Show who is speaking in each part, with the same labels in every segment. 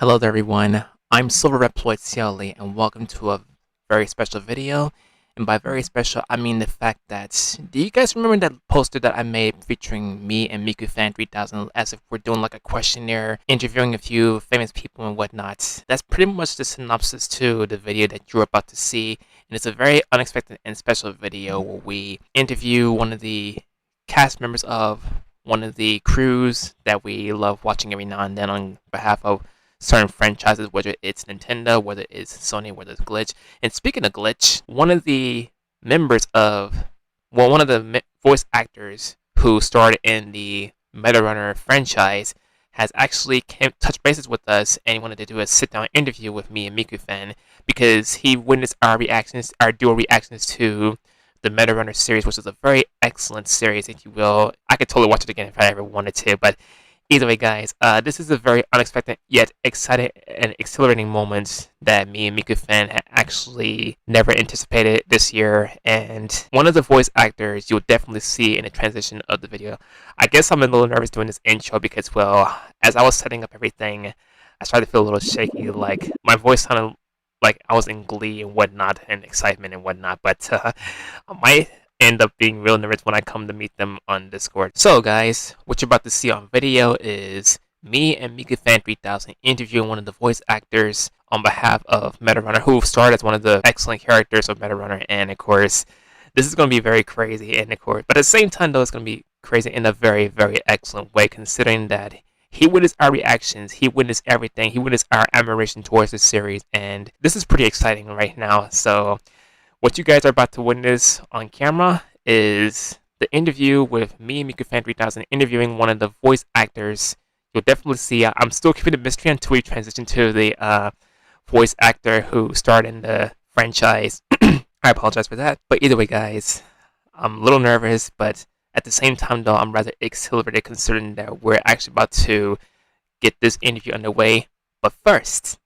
Speaker 1: Hello there everyone, I'm Silverreploid CLE and welcome to a very special video. And by very special, I mean the fact that, do you guys remember that poster that I made featuring me and MikuFan3000 as if we're doing like a questionnaire, interviewing a few famous people and whatnot? That's pretty much the synopsis to the video that you're about to see. And it's a very unexpected and special video where we interview one of the cast members of one of the crews that we love watching every now and then on behalf of certain franchises, whether it's Nintendo, whether it's Sony, whether it's Glitch. And speaking of Glitch, one of the voice actors who starred in the Meta Runner franchise has actually touched bases with us and he wanted to do a sit-down interview with me and MikuFan because he witnessed our dual reactions to the Meta Runner series, which is a very excellent series, if you will. I could totally watch it again if I ever wanted to, but either way, guys, this is a very unexpected yet exciting and exhilarating moment that me and MikuFan had actually never anticipated this year. And one of the voice actors you'll definitely see in the transition of the video. I guess I'm a little nervous doing this intro because, well, as I was setting up everything, I started to feel a little shaky. Like, my voice sounded like I was in glee and whatnot, and excitement and whatnot. But I might end up being real nervous when I come to meet them on Discord. So guys, what you're about to see on video is me and MikuFan3000 interviewing one of the voice actors on behalf of Meta Runner, who starred as one of the excellent characters of Meta Runner. And of course, this is going to be very crazy, and of course, but at the same time though, it's going to be crazy in a very, very excellent way, considering that he witnessed our reactions, he witnessed everything, he witnessed our admiration towards the series, and this is pretty exciting right now. So what you guys are about to witness on camera is the interview with me and MikuFan3000 interviewing one of the voice actors. You'll definitely see, I'm still keeping the mystery until we transition to the voice actor who starred in the franchise. I apologize for that. But either way, guys, I'm a little nervous, but at the same time, though, I'm rather exhilarated considering that we're actually about to get this interview underway. But first,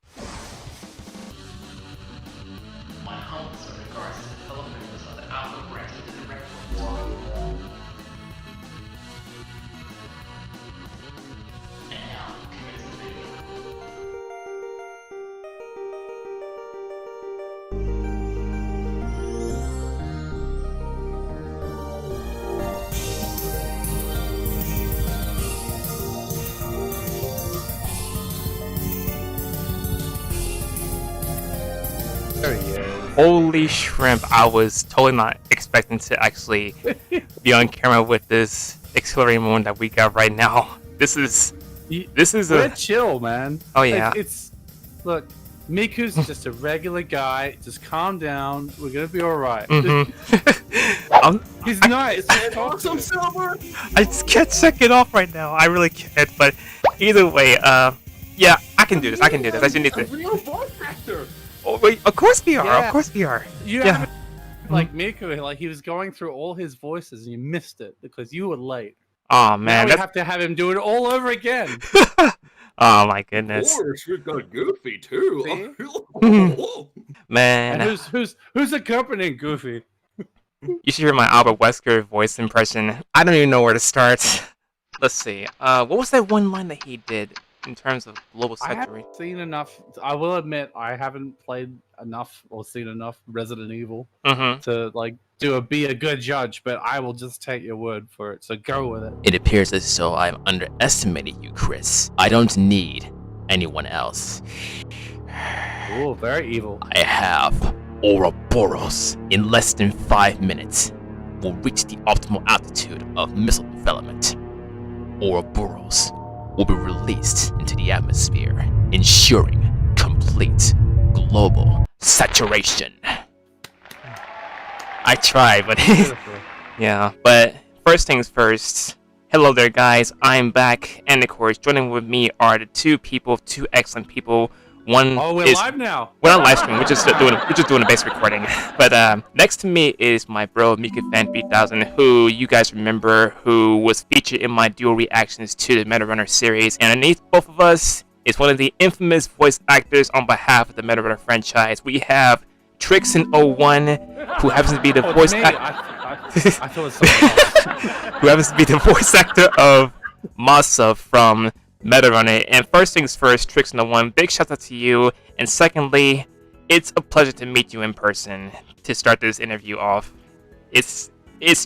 Speaker 1: holy shrimp, I was totally not expecting to actually be on camera with this exhilarating moment that we got right now. This is
Speaker 2: chill, man.
Speaker 1: Oh yeah.
Speaker 2: Look, Miku's just a regular guy. Just calm down. We're gonna be all right. He's nice. Awesome, Silver.
Speaker 1: I just can't check it off right now. I really can't. But either way, yeah, I can do this. I just need to.
Speaker 2: Real voice actor.
Speaker 1: Oh wait, of course we are.
Speaker 2: Yeah.
Speaker 1: Of course we are.
Speaker 2: You haven't, like Miku, like he was going through all his voices and you missed it because you were late.
Speaker 1: Oh man,
Speaker 2: now we have to have him do it all over again.
Speaker 1: Oh my goodness.
Speaker 3: Of course, we've got Goofy too.
Speaker 1: Man.
Speaker 2: And who's accompanying Goofy?
Speaker 1: You should hear my Albert Wesker voice impression. I don't even know where to start. Let's see. What was that one line that he did in terms of global
Speaker 2: I
Speaker 1: saturation?
Speaker 2: haven't seen enough. I will admit, I haven't played enough or seen enough Resident Evil to like be a good judge. But I will just take your word for it. So go with it.
Speaker 1: It appears as though I've underestimated you, Chris. I don't need anyone else.
Speaker 2: Oh, very evil.
Speaker 1: I have Ouroboros. In less than 5 minutes, will reach the optimal altitude of missile development. Ouroboros will be released into the atmosphere, ensuring complete global saturation. I tried, but yeah. But first things first. Hello there, guys. I'm back, and of course, joining with me are two excellent people. One
Speaker 2: we're
Speaker 1: is
Speaker 2: live now.
Speaker 1: We're not live streaming. We're just doing a basic recording. But next to me is my bro MikuFan3000, who you guys remember, who was featured in my dual reactions to the Meta Runner series. And underneath both of us is one of the infamous voice actors on behalf of the Meta Runner franchise. We have Trixen01, who happens to be the voice actor.
Speaker 2: I thought it was someone else.
Speaker 1: Who happens to be the voice actor of Masa from meta runner. And first things first, Trixen01, big shout out to you. And secondly, it's a pleasure to meet you in person to start this interview off. It's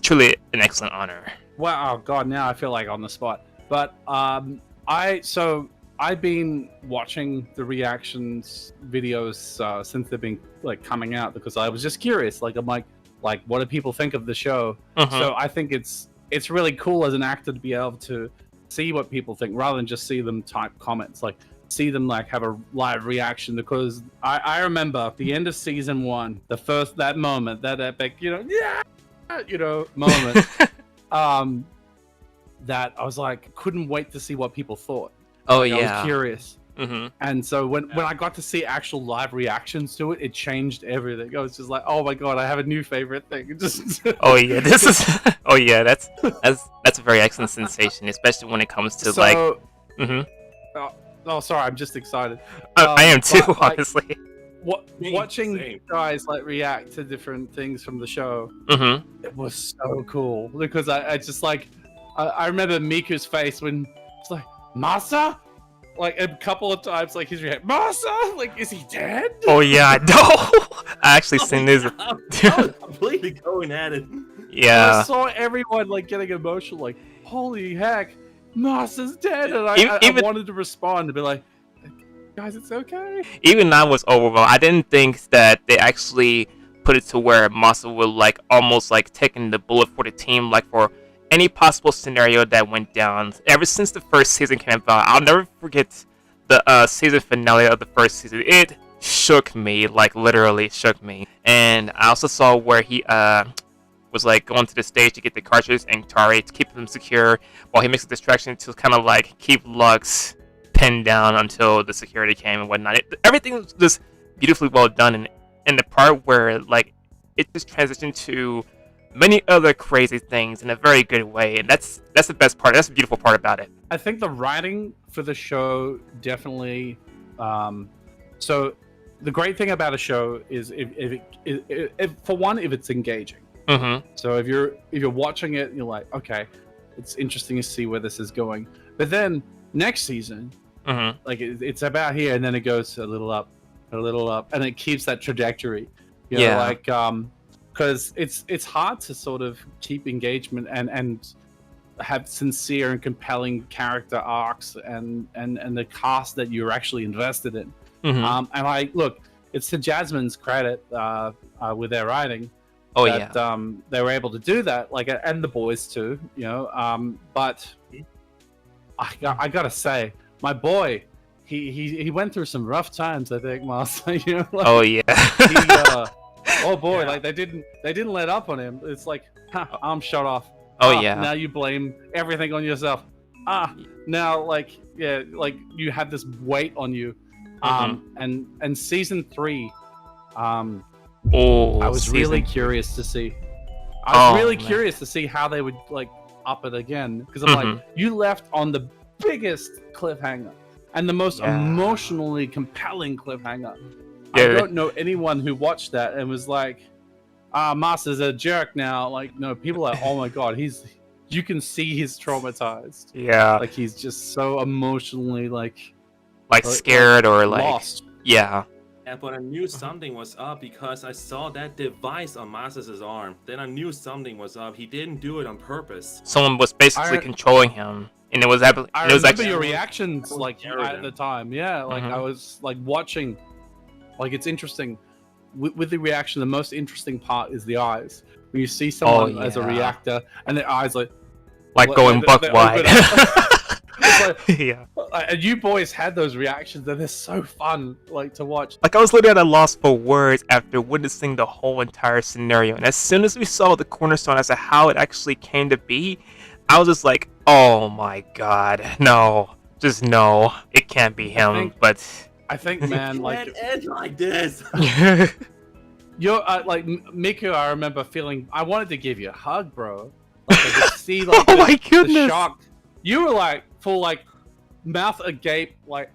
Speaker 1: truly an excellent honor.
Speaker 2: Wow, oh God, now I feel like on the spot. But I've been watching the reactions videos since they've been like coming out because I was just curious. Like I'm like what do people think of the show? So I think it's really cool as an actor to be able to see what people think rather than just see them type comments. Like see them like have a live reaction because I remember the end of season 1, that moment, that epic, moment. That I was like, couldn't wait to see what people thought.
Speaker 1: Oh
Speaker 2: like,
Speaker 1: yeah,
Speaker 2: I was curious. And so when I got to see actual live reactions to it, it changed everything. I was just like, oh my God, I have a new favorite thing. Just
Speaker 1: oh yeah, this is. Oh yeah, that's a very excellent sensation, especially when it comes to
Speaker 2: so, oh, sorry, I'm just excited.
Speaker 1: I am too,
Speaker 2: but,
Speaker 1: honestly.
Speaker 2: Watching you guys like react to different things from the show, it was so cool because I just like I remember Miku's face when it's like Masa, like a couple of times, like his reaction, Masa, like is he dead?
Speaker 1: Oh yeah, I know. I actually seen this.
Speaker 3: I was completely going at it.
Speaker 1: Yeah.
Speaker 2: I saw everyone like getting emotional, like holy heck, Masa's dead, and I wanted to respond to be like, guys, it's okay.
Speaker 1: Even I was overwhelmed. I didn't think that they actually put it to where Masa would like almost like taking the bullet for the team, like for any possible scenario that went down. Ever since the first season came out, I'll never forget the season finale of the first season. It shook me, like literally shook me. And I also saw where he was like going to the stage to get the cartridges and Tari to keep them secure while he makes a distraction to kind of like keep Lux pinned down until the security came and whatnot. Everything was just beautifully well done, and the part where like it just transitioned to many other crazy things in a very good way, and that's the best part. That's the beautiful part about it.
Speaker 2: I think the writing for the show definitely. So the great thing about a show is if for one, if it's engaging. So if you're watching it, you're like, okay, it's interesting to see where this is going. But then next season, like it's about here, and then it goes a little up, and it keeps that trajectory. You know, like because it's hard to sort of keep engagement and have sincere and compelling character arcs and the cast that you're actually invested in. And I look, it's to Jasmine's credit with their writing.
Speaker 1: Oh
Speaker 2: that, they were able to do that, like, and the boys too, you know. But I gotta say, my boy, he went through some rough times, I think, Master. You know, like,
Speaker 1: oh yeah.
Speaker 2: Oh boy, like they didn't let up on him. It's like, arm shot off.
Speaker 1: Oh yeah.
Speaker 2: Now you blame everything on yourself. Now like you have this weight on you. And season 3, I was really curious to see. Curious to see how they would like up it again, because I'm like, you left on the biggest cliffhanger and the most emotionally compelling cliffhanger. I don't know anyone who watched that and was like, Master's a jerk now. Like, no, people are, oh my God, you can see he's traumatized.
Speaker 1: Yeah.
Speaker 2: Like he's just so emotionally like
Speaker 1: scared or like
Speaker 2: lost.
Speaker 1: Yeah.
Speaker 3: Yeah, but I knew something was up because I saw that device on Masters' arm. Then I knew something was up. He didn't do it on purpose.
Speaker 1: Someone was basically controlling him, and it was actually.
Speaker 2: I remember your reactions like at the time. Yeah, like I was like watching. Like it's interesting with the reaction. The most interesting part is the eyes. When you see someone as a reactor, and their eyes like
Speaker 1: going buck wide.
Speaker 2: And you boys had those reactions, and they're so fun, like to watch.
Speaker 1: Like I was literally at a loss for words after witnessing the whole entire scenario, and as soon as we saw the cornerstone as to how it actually came to be, I was just like, "Oh my God, no, just no, it can't be him."
Speaker 2: I think, man, like
Speaker 3: can't end like this.
Speaker 2: You're like Miku. I remember feeling I wanted to give you a hug, bro. Like I could see like
Speaker 1: oh my goodness,
Speaker 2: the shock. You were like full like mouth agape, like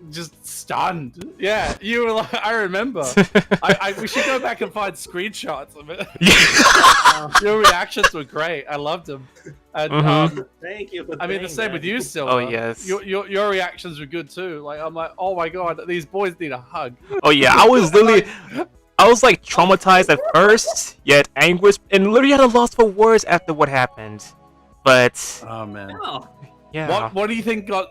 Speaker 2: just stunned. Yeah, you were like. I remember. We should go back and find screenshots of it. Your reactions were great. I loved them. And
Speaker 3: Thank you. For
Speaker 2: I mean, the same
Speaker 3: that.
Speaker 2: with you, Silver.
Speaker 1: Oh, yes.
Speaker 2: Your reactions were good too. Like I'm like, oh my god, these boys need a hug.
Speaker 1: Oh yeah, I was literally, I was like traumatized at first, yet anguished, and literally had a loss for words after what happened. But
Speaker 2: Oh man.
Speaker 3: Oh,
Speaker 1: yeah,
Speaker 2: What do you think got?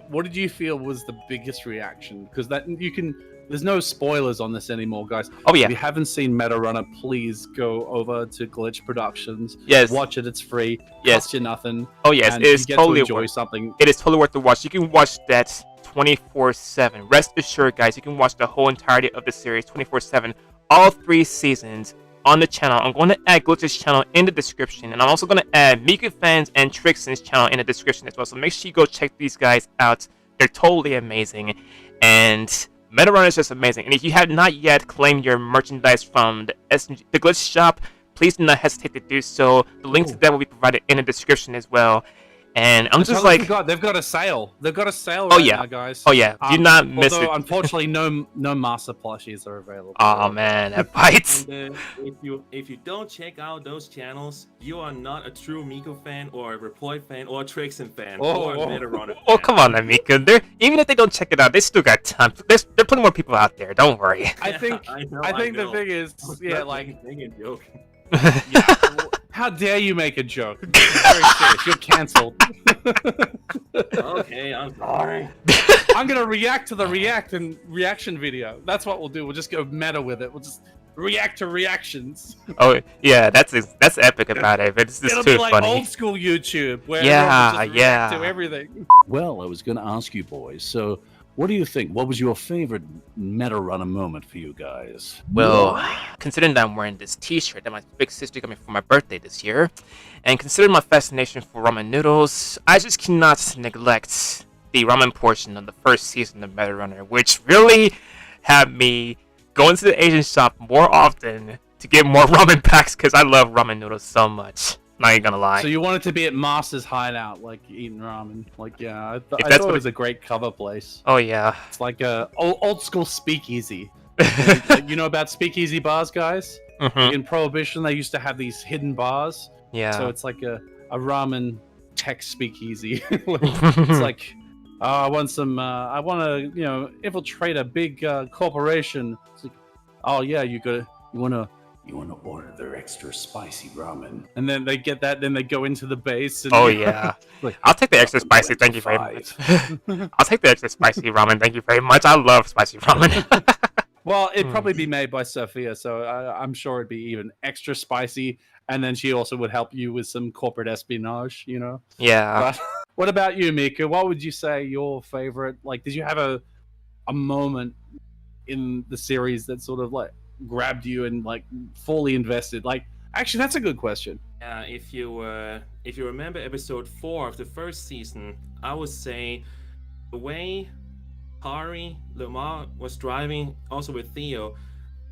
Speaker 2: What did you feel was the biggest reaction? Because that you can. There's no spoilers on this anymore, guys.
Speaker 1: Oh yeah.
Speaker 2: If you haven't seen Meta Runner, please go over to Glitch Productions.
Speaker 1: Yes.
Speaker 2: Watch it. It's free.
Speaker 1: Yes.
Speaker 2: Costs you nothing.
Speaker 1: Oh yes,
Speaker 2: And
Speaker 1: it is
Speaker 2: you get
Speaker 1: totally
Speaker 2: to enjoy
Speaker 1: worth.
Speaker 2: something.
Speaker 1: It is totally worth the watch. You can watch that 24/7. Rest assured, guys, you can watch the whole entirety of the series 24/7, all 3 seasons on the channel. I'm going to add Glitch's channel in the description, and I'm also going to add Miku Fans and Trixen's channel in the description as well. So make sure you go check these guys out. They're totally amazing, and Meta Runner is just amazing. And if you have not yet claimed your merchandise from the Glitch shop, please do not hesitate to do so. The link to that will be provided in the description as well. And I'm just like,
Speaker 2: they've got a sale. They've got a sale
Speaker 1: Oh,
Speaker 2: right
Speaker 1: yeah.
Speaker 2: now, guys.
Speaker 1: oh yeah, do not miss it.
Speaker 2: Although, unfortunately, no master plushies are available.
Speaker 1: Oh man, that bites.
Speaker 3: and if you don't check out those channels, you are not a true Miku fan or a Reploid fan or a Trixen fan or a Meta Runner fan.
Speaker 1: Oh come on, Amika. Even if they don't check it out, they still got time. There's plenty more people out there. Don't worry.
Speaker 2: I think the thing is, yeah, like,
Speaker 3: making a joke.
Speaker 2: yeah, how dare you make a joke? Very serious. You're cancelled.
Speaker 3: Okay, I'm sorry.
Speaker 2: I'm gonna react to the reaction video. That's what we'll do. We'll just go meta with it. We'll just react to reactions.
Speaker 1: Oh yeah, that's epic about it. It's just
Speaker 2: It'll
Speaker 1: too
Speaker 2: be like
Speaker 1: funny.
Speaker 2: old school YouTube, where
Speaker 1: Yeah,
Speaker 2: everyone will just react
Speaker 1: yeah.
Speaker 2: to everything.
Speaker 4: Well, I was going to ask you boys, so what do you think? What was your favorite Meta Runner moment for you guys?
Speaker 1: Well, considering that I'm wearing this T-shirt that my big sister got me for my birthday this year, and considering my fascination for ramen noodles, I just cannot neglect the ramen portion of the first season of Meta Runner, which really had me go into the Asian shop more often to get more ramen packs because I love ramen noodles so much. Not even gonna lie.
Speaker 2: So you wanted to be at Master's Hideout, like eating ramen. Like, yeah, I
Speaker 1: that's
Speaker 2: thought
Speaker 1: what
Speaker 2: it was a great cover place.
Speaker 1: Oh yeah.
Speaker 2: It's like a old school speakeasy. Like, you know about speakeasy bars, guys?
Speaker 1: Mhm.
Speaker 2: In Prohibition, they used to have these hidden bars.
Speaker 1: Yeah.
Speaker 2: So it's like a ramen tech speakeasy. It's like, I want to, infiltrate a big corporation. It's like, oh yeah, you want to
Speaker 4: order their extra spicy ramen.
Speaker 2: and then they get that, then they go into the base. And
Speaker 1: Oh yeah.
Speaker 2: Like,
Speaker 1: I'll take the extra spicy. Thank you very much. I'll take the extra spicy ramen. Thank you very much. I love spicy ramen.
Speaker 2: well, it'd probably be made by Sophia, so I'm sure it'd be even extra spicy. And then she also would help you with some corporate espionage, you know.
Speaker 1: Yeah.
Speaker 2: But what about you, Mika? What would you say your favorite? Like, did you have a moment in the series that sort of like grabbed you and like fully invested? Like, actually, that's a good question.
Speaker 3: If you remember episode 4 of the first season, I would say the way Tari Lamar was driving, also with Theo.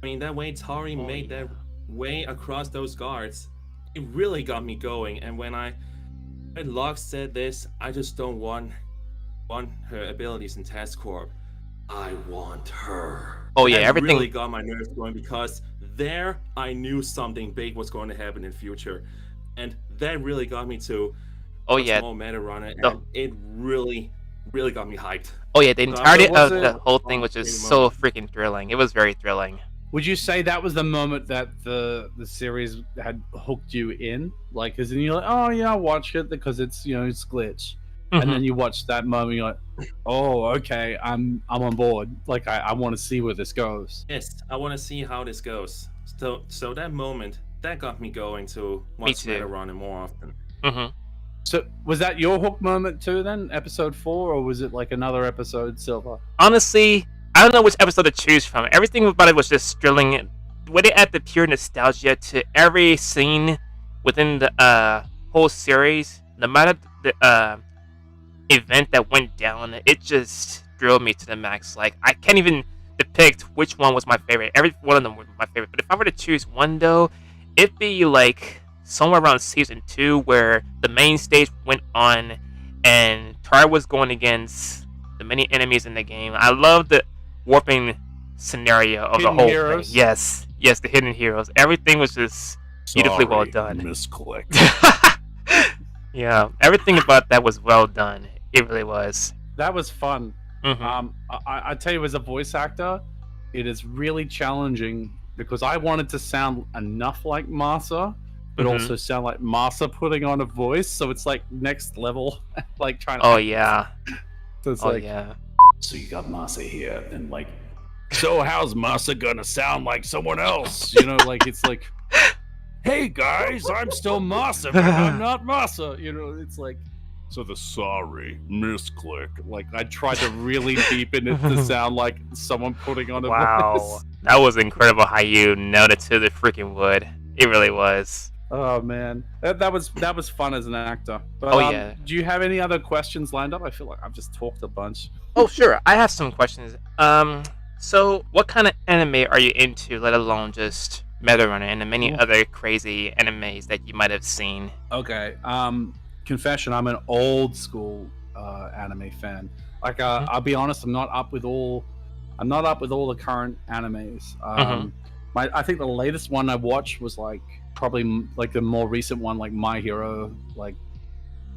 Speaker 3: I mean, that way Tari made that way across those guards, it really got me going. And when Locke said this, I just don't want her abilities in Task Corp. I want her.
Speaker 1: Oh yeah,
Speaker 3: That
Speaker 1: everything.
Speaker 3: really got my nerves going because there I knew something big was going to happen in future, and that really got me to
Speaker 1: Oh yeah.
Speaker 3: small Meta Runner, and
Speaker 1: The-
Speaker 3: it really got me hyped.
Speaker 1: Oh yeah. The entirety
Speaker 2: was
Speaker 1: of
Speaker 2: it-
Speaker 1: the whole thing was just so freaking thrilling. It was very thrilling.
Speaker 2: Would you say that was the moment that the series had hooked you in? Like, because then you're like, oh yeah, I'll watch it because it's it's Glitch, and
Speaker 1: Mhm.
Speaker 2: then you watch that moment, you're like, oh okay, I'm on board. Like, I want to see where this goes.
Speaker 3: Yes, I want to see how this goes. So that moment that got me going to watch
Speaker 1: too.
Speaker 3: Meta Runner more often.
Speaker 1: Mhm.
Speaker 2: So was that your hook moment too? Then episode 4, or was it like another episode, Silver?
Speaker 1: Honestly, I don't know which episode to choose from. Everything about it was just thrilling. When they add the pure nostalgia to every scene within the whole series, no matter the event that went down, it just thrilled me to the max. Like, I can't even depict which one was my favorite. Every one of them was my favorite. But if I were to choose one, though, it'd be like somewhere around season 2, where the main stage went on and Tar was going against the many enemies in the game. I love the warping scenario of
Speaker 2: Hidden
Speaker 1: the whole
Speaker 2: heroes.
Speaker 1: thing. Yes, the hidden heroes. Everything was just beautifully well done.
Speaker 4: Misclick.
Speaker 1: Yeah, everything about that was well done. It really was.
Speaker 2: That was fun.
Speaker 1: Mm-hmm.
Speaker 2: I tell you, as a voice actor, it is really challenging because I wanted to sound enough like Masa, but
Speaker 1: Mm-hmm.
Speaker 2: also sound like Masa putting on a voice. So it's like next level, like trying to.
Speaker 1: Oh
Speaker 2: act.
Speaker 1: yeah.
Speaker 2: So it's
Speaker 1: Oh
Speaker 2: like,
Speaker 1: yeah.
Speaker 4: So you got Masa here, and like, so how's Masa gonna sound like someone else?
Speaker 2: you know, like it's like,
Speaker 4: Hey guys, I'm still Masa, but I'm not Masa.
Speaker 2: you know, it's like
Speaker 4: So the sorry misclick.
Speaker 2: like I tried to really deepen it to sound like someone putting on a
Speaker 1: Wow,
Speaker 2: voice.
Speaker 1: that was incredible how you nailed it to the freaking wood. It really was.
Speaker 2: Oh man, that was fun as an actor. But,
Speaker 1: Oh, yeah.
Speaker 2: Do you have any other questions lined up? I feel like I've just talked a bunch.
Speaker 1: Oh sure, I have some questions. So what kind of anime are you into? Let alone just Meta Runner and the many other crazy animes that you might have seen.
Speaker 2: Okay. Confession: I'm an old school anime fan. Like, I'll be honest, I'm not up with all the current animes. I think the latest one I watched was like probably like the more recent one, like My Hero, like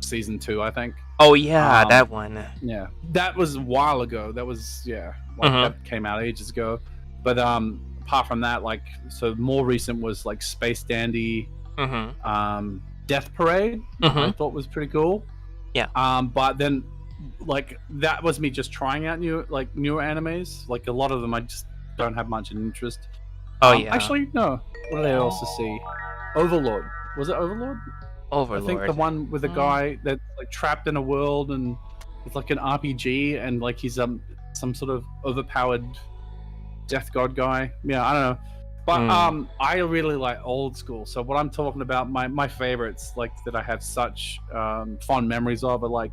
Speaker 2: season 2, I think.
Speaker 1: Oh yeah, that one.
Speaker 2: Yeah, that was a while ago. That was that came out ages ago. But apart from that, like, so more recent was like Space Dandy, Death Parade. I thought was pretty cool.
Speaker 1: Yeah.
Speaker 2: But then, like, that was me just trying out newer animes. Like, a lot of them I just don't have much interest.
Speaker 1: Oh yeah.
Speaker 2: Actually, no. What did I also see? Overlord. Was it Overlord?
Speaker 1: Overlord.
Speaker 2: I think the one with the guy that's like trapped in a world and it's like an RPG and like he's some sort of overpowered death god guy. Yeah, I don't know. But I really like old school. So what I'm talking about, my favorites, like that I have such fond memories of, are like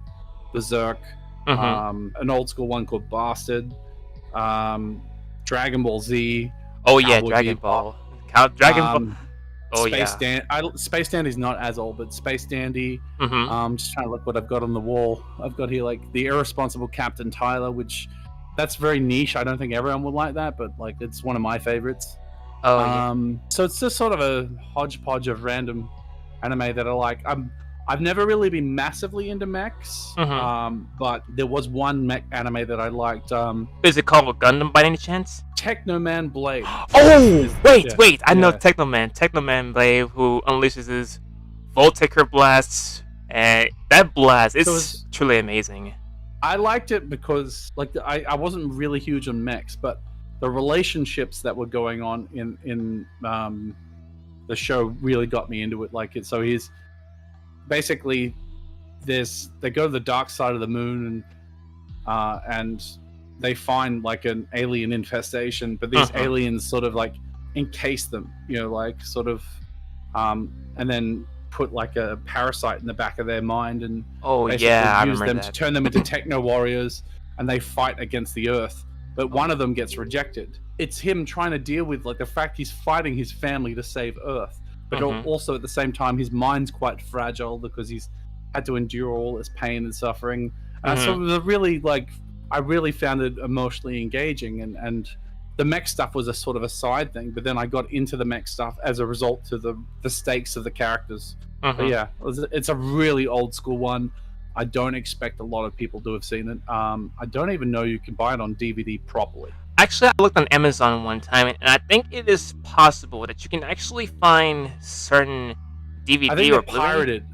Speaker 2: Berserk, an old school one called Bastard, Dragon Ball Z.
Speaker 1: Oh yeah, Dragon Ball. Dragon Ball. Oh
Speaker 2: Space
Speaker 1: yeah.
Speaker 2: Space Dandy's not as old, but Space Dandy. Just trying to look what I've got on the wall. I've got here like the Irresponsible Captain Tyler, which that's very niche. I don't think everyone would like that, but like it's one of my favorites.
Speaker 1: Oh yeah.
Speaker 2: So it's just sort of a hodgepodge of random anime that I like. I've never really been massively into mechs, but there was one mech anime that I liked.
Speaker 1: Is it called Gundam by any chance?
Speaker 2: Technoman Blade.
Speaker 1: Oh, wait! I know Technoman. Technoman Blade, who unleashes his Voltaker blasts, and that blast is truly amazing.
Speaker 2: I liked it because, like, I wasn't really huge on mechs, but the relationships that were going on in the show really got me into it. Like, so he's basically they go to the dark side of the moon and they find like an alien infestation, but these aliens sort of like encase them, like sort of and then put like a parasite in the back of their mind and use them to turn them into techno warriors, and they fight against the Earth, but one of them gets rejected. It's him trying to deal with like the fact he's fighting his family to save Earth, but also at the same time his mind's quite fragile because he's had to endure all this pain and suffering. So it was really like, I really found it emotionally engaging, and the mech stuff was a sort of a side thing, but then I got into the mech stuff as a result to the stakes of the characters. But yeah, it's a really old school one. I don't expect a lot of people to have seen it. I don't even know you can buy it on DVD properly.
Speaker 1: Actually, I looked on Amazon one time, and I think it is possible that you can actually find certain DVD
Speaker 2: I think
Speaker 1: or
Speaker 2: it's pirated.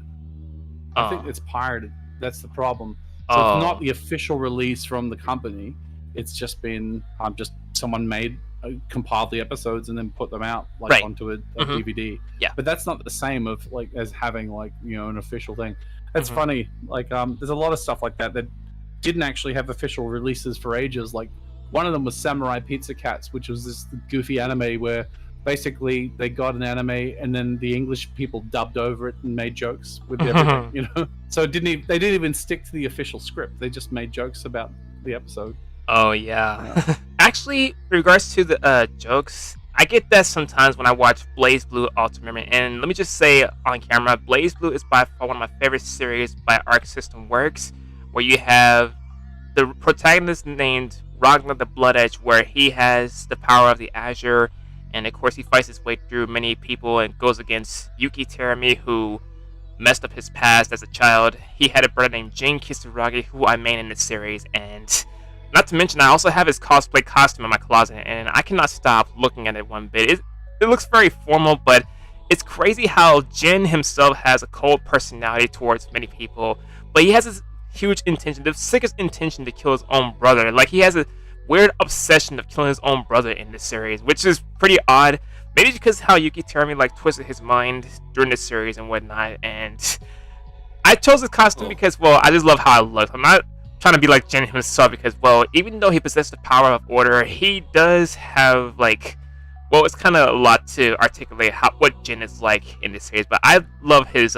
Speaker 2: I think it's pirated. That's the problem. So it's not the official release from the company. It's just been just someone compiled the episodes and then put them out like onto a DVD.
Speaker 1: Yeah,
Speaker 2: but that's not the same of like as having like an official thing. That's funny. Like there's a lot of stuff like that didn't actually have official releases for ages. Like one of them was Samurai Pizza Cats, which was this goofy anime where basically they got an anime and then the English people dubbed over it and made jokes with everything, So they didn't even stick to the official script. They just made jokes about the episode.
Speaker 1: Oh yeah. Actually, in regards to the jokes, I get that sometimes when I watch Blaze Blue Ultimate. And let me just say on camera, Blaze Blue is by far one of my favorite series by Arc System Works, where you have the protagonist named Ragnar the Blood Edge, where he has the power of the Azure. And of course, he fights his way through many people and goes against Yuki Terami, who messed up his past as a child. He had a brother named Jin Kisaragi, who I main in this series, and not to mention, I also have his cosplay costume in my closet, and I cannot stop looking at it one bit. It looks very formal, but it's crazy how Jin himself has a cold personality towards many people, but he has this huge intention, the sickest intention to kill his own brother. Like, he has a weird obsession of killing his own brother in this series, which is pretty odd. Maybe because how Yuki Terami like twisted his mind during the series and whatnot. And I chose this costume because, well, I just love how it looks. I'm not trying to be like Jin himself because, well, even though he possesses the power of order, he does have like, well, it's kind of a lot to articulate what Jin is like in this series. But I love his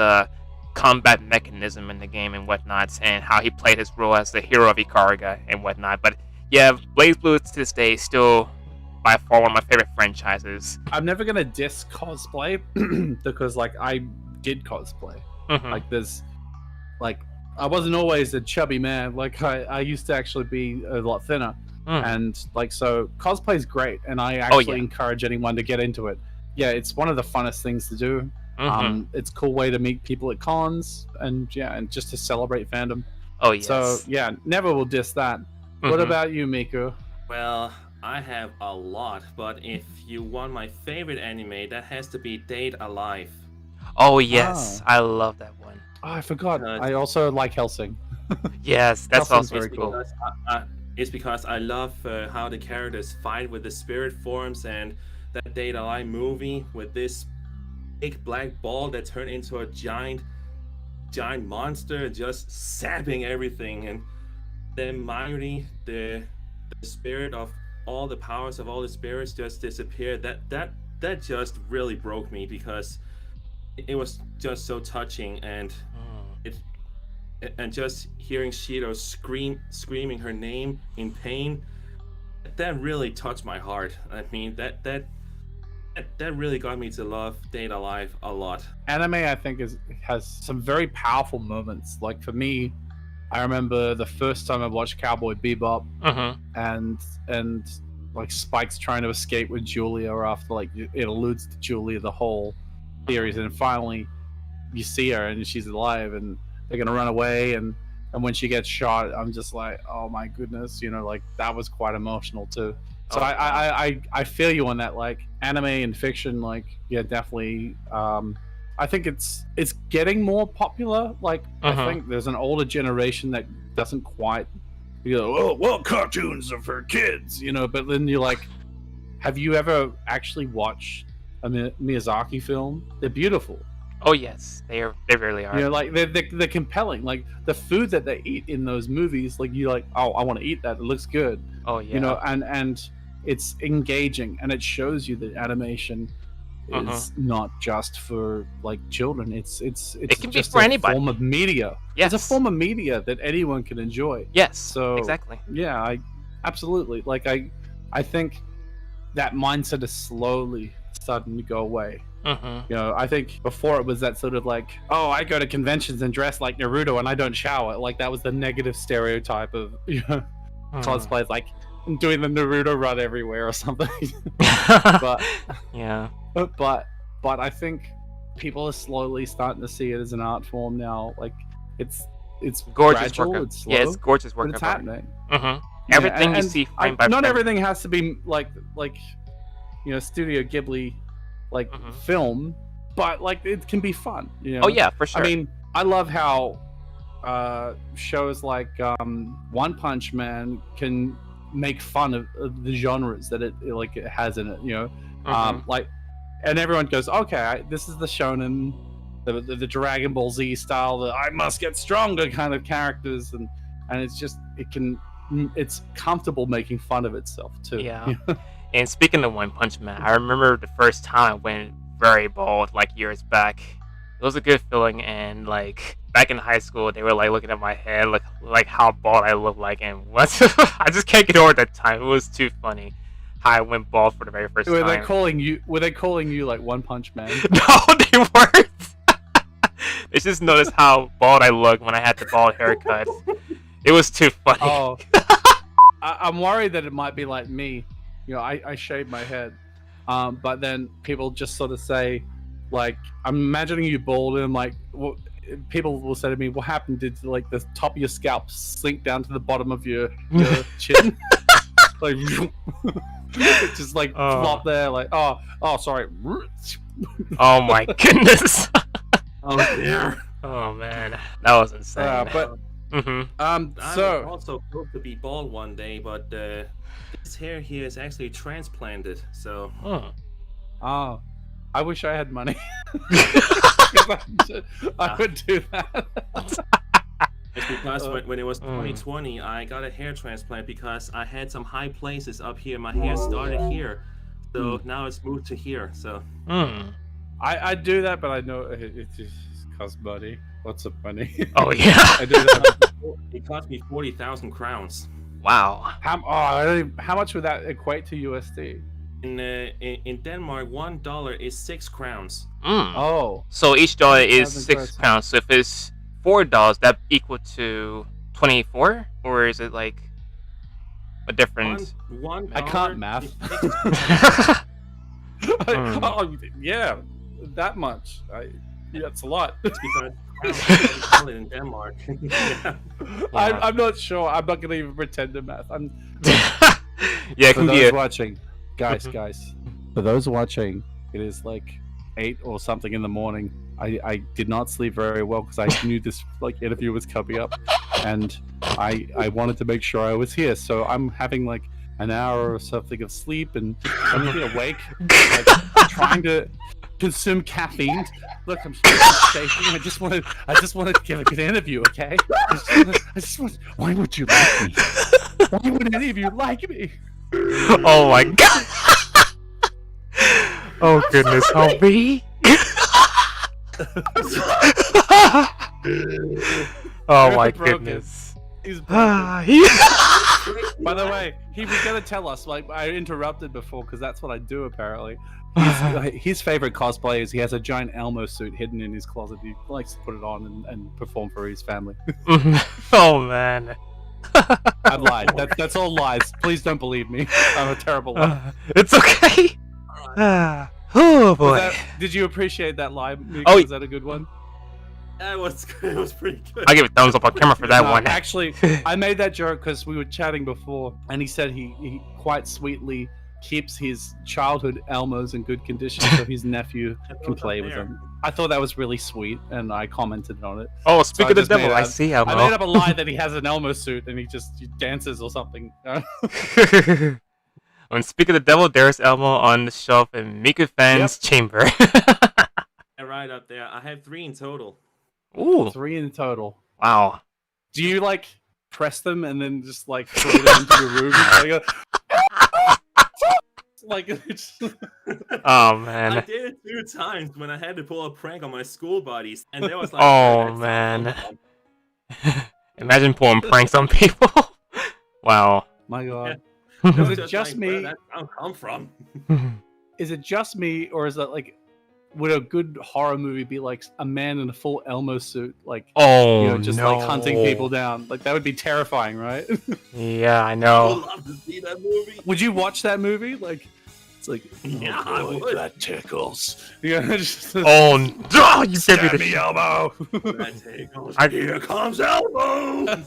Speaker 1: combat mechanism in the game and whatnot, and how he played his role as the hero of Ikaruga and whatnot. But yeah, BlazBlue to this day is still by far one of my favorite franchises.
Speaker 2: I'm never gonna diss cosplay because like I did cosplay. Like there's like I wasn't always a chubby man. Like I used to actually be a lot thinner. And like so cosplay is great, and I actually encourage anyone to get into it. Yeah, it's one of the funnest things to do. It's a cool way to meet people at cons, and and just to celebrate fandom.
Speaker 1: Oh yes.
Speaker 2: So yeah, never will diss that. What about you, Miku?
Speaker 3: Well, I have a lot, but if you want my favorite anime, that has to be Date Alive.
Speaker 1: Oh yes, I love that one.
Speaker 2: Oh, I forgot. I also like Hellsing.
Speaker 1: Yes, that's
Speaker 2: Hellsing's
Speaker 1: also
Speaker 2: very cool.
Speaker 3: It's because I love how the characters fight with the spirit forms, and that Date Alive movie with this big black ball that turned into a giant monster, just sapping everything, and then Mayuri, the spirit of all the powers of all the spirits, just disappeared. That just really broke me because it was just so touching, and and just hearing Shido screaming her name in pain, that really touched my heart. I mean, that really got me to love Date Alive a lot.
Speaker 2: Anime, I think, has some very powerful moments. Like for me, I remember the first time I watched Cowboy Bebop, and like Spike's trying to escape with Julia, after like it alludes to Julia the whole series, and finally you see her and she's alive, and they're gonna run away, and when she gets shot, I'm just like, oh my goodness, like that was quite emotional too. So I feel you on that. Like anime and fiction, like definitely. I think it's getting more popular. Like I think there's an older generation that doesn't quite, oh well, cartoons are for kids, But then you're like, have you ever actually watched a Miyazaki film? They're beautiful.
Speaker 1: Oh yes, they really are.
Speaker 2: Like they're compelling. Like the food that they eat in those movies, like you're like, oh, I want to eat that. It looks good.
Speaker 1: Oh yeah.
Speaker 2: And it's engaging, and it shows you that animation is not just for like children. It can
Speaker 1: be for anybody.
Speaker 2: Form of media.
Speaker 1: Yes.
Speaker 2: It's a form of media that anyone can enjoy.
Speaker 1: Yes.
Speaker 2: So
Speaker 1: exactly.
Speaker 2: Yeah, I absolutely like. I think that mindset is slowly starting to go away. I think before it was that sort of like, oh, I go to conventions and dress like Naruto and I don't shower. Like that was the negative stereotype of cosplay, like doing the Naruto run everywhere or something. But
Speaker 1: yeah.
Speaker 2: But I think people are slowly starting to see it as an art form now. Like it's
Speaker 1: gorgeous
Speaker 2: gradual,
Speaker 1: work.
Speaker 2: it's slow,
Speaker 1: it's gorgeous work.
Speaker 2: but it's happening.
Speaker 1: Everything you see frame by
Speaker 2: not
Speaker 1: frame.
Speaker 2: everything has to be like Studio Ghibli like film, but like it can be fun.
Speaker 1: Oh yeah, for sure.
Speaker 2: I mean, I love how shows like One Punch Man can make fun of the genres that it has in it. Like, and everyone goes, okay, this is the shonen, the Dragon Ball Z style, the I must get stronger kind of characters, and it's comfortable making fun of itself too.
Speaker 1: Yeah. And speaking of One Punch Man, I remember the first time I went very bald, like years back. It was a good feeling, and like back in high school, they were like looking at my head, like how bald I looked like, and what I just can't get over that time. It was too funny how I went bald for the very first time. Were they
Speaker 2: calling you like One Punch Man?
Speaker 1: No, they weren't. They just noticed how bald I looked when I had the bald haircut. It was too funny.
Speaker 2: Oh, I'm worried that it might be like me. I shaved my head, but then people just sort of say, Like, I'm imagining you bald and like, people will say to me, "What happened? Did like the top of your scalp sink down to the bottom of your chin?" Like, just like flop there. Like, oh, sorry.
Speaker 1: Oh my goodness.
Speaker 3: Oh dear.
Speaker 1: Oh man, that was insane.
Speaker 2: But
Speaker 3: I
Speaker 2: so
Speaker 3: was also supposed to be bald one day, but this hair here is actually transplanted. So.
Speaker 2: oh, I wish I had money. I would do that.
Speaker 3: It's because when it was 2020, I got a hair transplant because I had some high places up here. My hair started here, so now it's moved to here. So
Speaker 2: I do that, but I know it just costs money. Lots of money.
Speaker 1: Oh yeah.
Speaker 2: I do that.
Speaker 3: It cost me 40,000 crowns.
Speaker 1: Wow.
Speaker 2: How much would that equate to USD?
Speaker 3: In Denmark, $1 is 6 crowns.
Speaker 2: Oh,
Speaker 1: so each dollar is
Speaker 2: 1,000
Speaker 1: 6
Speaker 2: crowns.
Speaker 1: pounds. So if it's $4, that equal to 24, or is it like a difference?
Speaker 3: One
Speaker 2: I can't math. Oh, yeah, that much. That's a lot.
Speaker 3: It's because crowns are valid in Denmark. Yeah.
Speaker 2: I'm not sure. I'm not gonna even pretend to math.
Speaker 1: Yeah, it
Speaker 2: For
Speaker 1: can be
Speaker 2: those
Speaker 1: a,
Speaker 2: watching, guys. For those watching, it is like 8 or something in the morning. I did not sleep very well because I knew this like interview was coming up, and I wanted to make sure I was here. So I'm having like an hour or something of sleep and I'm really awake, like, trying to consume caffeine. Look, I'm shaking. I just wanted to give a good interview, okay? Why would you like me? Why would any of you like me?
Speaker 1: oh my god. Oh goodness, help me. Oh my
Speaker 2: Broken.
Speaker 1: goodness.
Speaker 2: He's
Speaker 1: Ah,
Speaker 2: By the way, he was gonna tell us. Like, I interrupted before because that's what I do apparently. His favorite cosplay is he has a giant Elmo suit hidden in his closet. He likes to put it on and perform for his family.
Speaker 1: Oh man.
Speaker 2: I've lied. That's all lies. Please don't believe me. I'm a terrible liar.
Speaker 1: It's okay. Oh boy.
Speaker 2: Did you appreciate that lie, Mika?
Speaker 1: Oh,
Speaker 2: Was that a good one?
Speaker 3: It was pretty good.
Speaker 1: I give a thumbs up on camera for that
Speaker 2: No,
Speaker 1: one.
Speaker 2: Actually, I made that joke because we were chatting before, and he said he quite sweetly keeps his childhood Elmos in good condition so his nephew can play with them. I thought that was really sweet, and I commented on it.
Speaker 1: Oh, speak
Speaker 2: So
Speaker 1: of the
Speaker 2: just made
Speaker 1: devil, I
Speaker 2: up-
Speaker 1: see
Speaker 2: I made
Speaker 1: Elmo.
Speaker 2: up a lie that he has an Elmo suit and he just dances or something.
Speaker 1: When speak of the devil, there's Elmo on the shelf in Miku Fan's chamber.
Speaker 3: Right up there. I have 3 in total.
Speaker 1: Ooh,
Speaker 2: 3 in total.
Speaker 1: wow.
Speaker 2: Do you like press them and then just like throw them into your room? Like, it's...
Speaker 1: Oh
Speaker 3: I
Speaker 1: man.
Speaker 3: did it 2 times when I had to pull a prank on my school buddies, and they was like,
Speaker 1: Oh,
Speaker 3: "That's
Speaker 1: man.
Speaker 3: not fun."
Speaker 1: Imagine pulling pranks on people. Wow.
Speaker 2: My God.
Speaker 3: They
Speaker 2: Is
Speaker 3: was
Speaker 2: it just
Speaker 3: like, "Where
Speaker 2: me?
Speaker 3: did that sound come from?"
Speaker 2: Is it just me, or is it like, would a good horror movie be like a man in a full Elmo suit, like,
Speaker 1: Oh
Speaker 2: you know, just
Speaker 1: no.
Speaker 2: like hunting people down? Like, that would be terrifying, right?
Speaker 1: Yeah, I
Speaker 3: I would
Speaker 1: know.
Speaker 3: love to see that movie.
Speaker 2: Would you watch that movie? Like, it's like,
Speaker 3: Yeah, I would.
Speaker 4: That tickles.
Speaker 2: yeah, just,
Speaker 1: Oh no! You gave me
Speaker 4: Stab me,
Speaker 1: the.
Speaker 4: Elmo.
Speaker 3: That tickles.
Speaker 1: I-
Speaker 3: Here comes Elmo.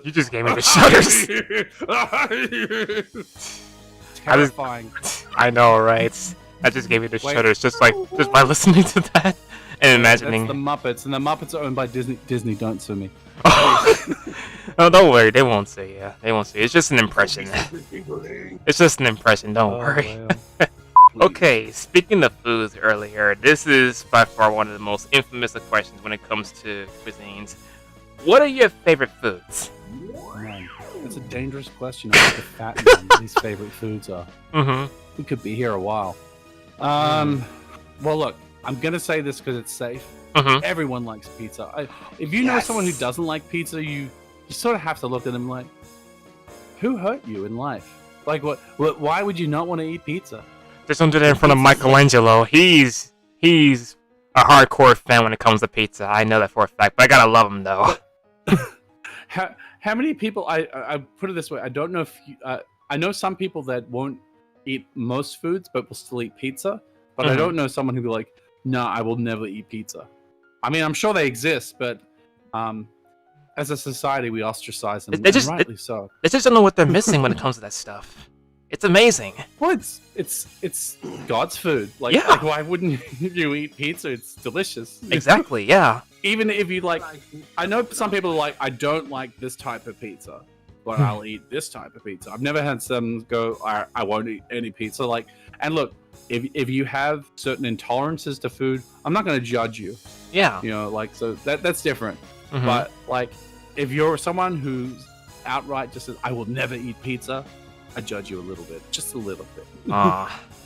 Speaker 1: You just gave me the shudders.
Speaker 2: terrifying.
Speaker 1: I know, right? I just gave you the
Speaker 2: Wait.
Speaker 1: shudders just by listening to that and imagining.
Speaker 2: That's the Muppets, and the Muppets are owned by Disney. Disney, don't sue me.
Speaker 1: No, don't worry. They won't say. Yeah, they won't say. It's just an impression. It's just an impression. Don't worry.
Speaker 2: wow.
Speaker 1: Okay, speaking of foods earlier, this is by far one of the most infamous of questions when it comes to cuisines. What are your favorite foods?
Speaker 2: Man, that's a dangerous question. About the fat man, what his favorite foods are.
Speaker 1: Mm-hmm.
Speaker 2: We could be here a while. Well, look, I'm gonna say this because it's safe.
Speaker 1: Mm-hmm.
Speaker 2: Everyone likes pizza. If you know someone who doesn't like pizza, you sort of have to look at them like, who hurt you in life? Like, what? Why would you not want to eat pizza?
Speaker 1: Just don't do that in front of Michelangelo. He's a hardcore fan when it comes to pizza. I know that for a fact, but I gotta love him though.
Speaker 2: How many people? I put it this way. I don't know if I know some people that won't eat most foods, but will still eat pizza. But I
Speaker 1: Mhm.
Speaker 2: don't know someone who'd be like, No, I will never eat pizza. I mean, I'm sure they exist, but as a society, we ostracize them,
Speaker 1: They
Speaker 2: and
Speaker 1: just
Speaker 2: rightly so.
Speaker 1: they just don't know what they're missing when it comes to that stuff. It's amazing.
Speaker 2: Well, it's God's food. Like,
Speaker 1: Yeah.
Speaker 2: like, why wouldn't you eat pizza? It's delicious.
Speaker 1: Exactly. Yeah.
Speaker 2: Even if you like, I know some people are like, I don't like this type of pizza, but I'll eat this type of pizza. I've never had some go, I won't eat any pizza. Like, and look, if you have certain intolerances to food, I'm not going to judge you.
Speaker 1: Yeah.
Speaker 2: You know, like, so that's different.
Speaker 1: Mhm.
Speaker 2: But like, if you're someone who's outright just says, I will never eat pizza, I judge you a little bit, just a little bit.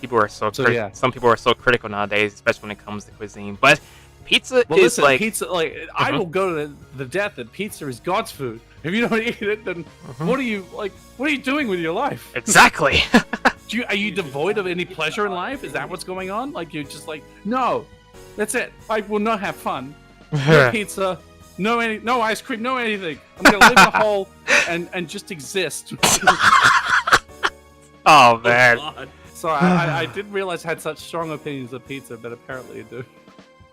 Speaker 1: People are so,
Speaker 2: So, yeah.
Speaker 1: Some people are so critical nowadays, especially when it comes to cuisine. But pizza
Speaker 2: Well,
Speaker 1: is
Speaker 2: listen,
Speaker 1: like
Speaker 2: pizza. Like, I will go to the death that pizza is God's food. If you don't eat it, then what are you like? What are you doing with your life?
Speaker 1: exactly.
Speaker 2: Are you devoid of any pleasure in life? Is that what's going on? Like, you're just like, no, that's it. I will not have fun. No pizza, no ice cream, no anything. I'm gonna live in a hole and just exist.
Speaker 1: Oh man.
Speaker 3: God.
Speaker 2: So I didn't realize I had such strong opinions of pizza, but apparently I do.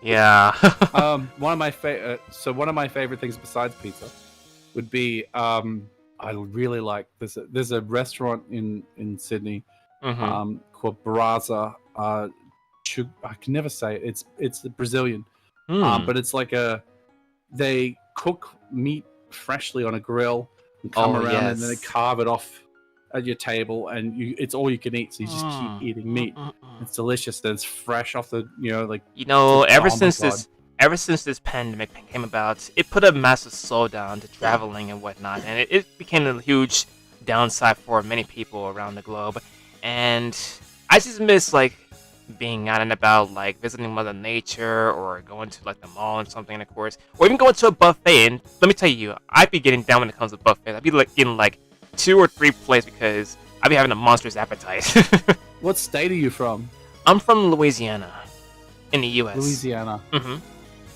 Speaker 1: Yeah.
Speaker 2: One of my favorite things besides pizza would be I really like there's a restaurant in Sydney called Baraza. I can never say it. It's Brazilian, but it's like they cook meat freshly on a grill and come around and then they carve it off at your table, and it's all you can eat, so you just keep eating meat. It's delicious, and it's fresh off the
Speaker 1: ever since this pandemic came about, it put a massive slowdown to traveling and whatnot, and it became a huge downside for many people around the globe. And I just miss like being out and about, like visiting Mother Nature or going to like the mall and something, of course, or even going to a buffet. And let me tell you, I'd be getting down when it comes to buffets. I'd be like getting like 2 or 3 plates because I'd be having a monstrous appetite.
Speaker 2: What state are you from?
Speaker 1: I'm from Louisiana, in the U.S.
Speaker 2: Louisiana.
Speaker 1: Mm-hmm.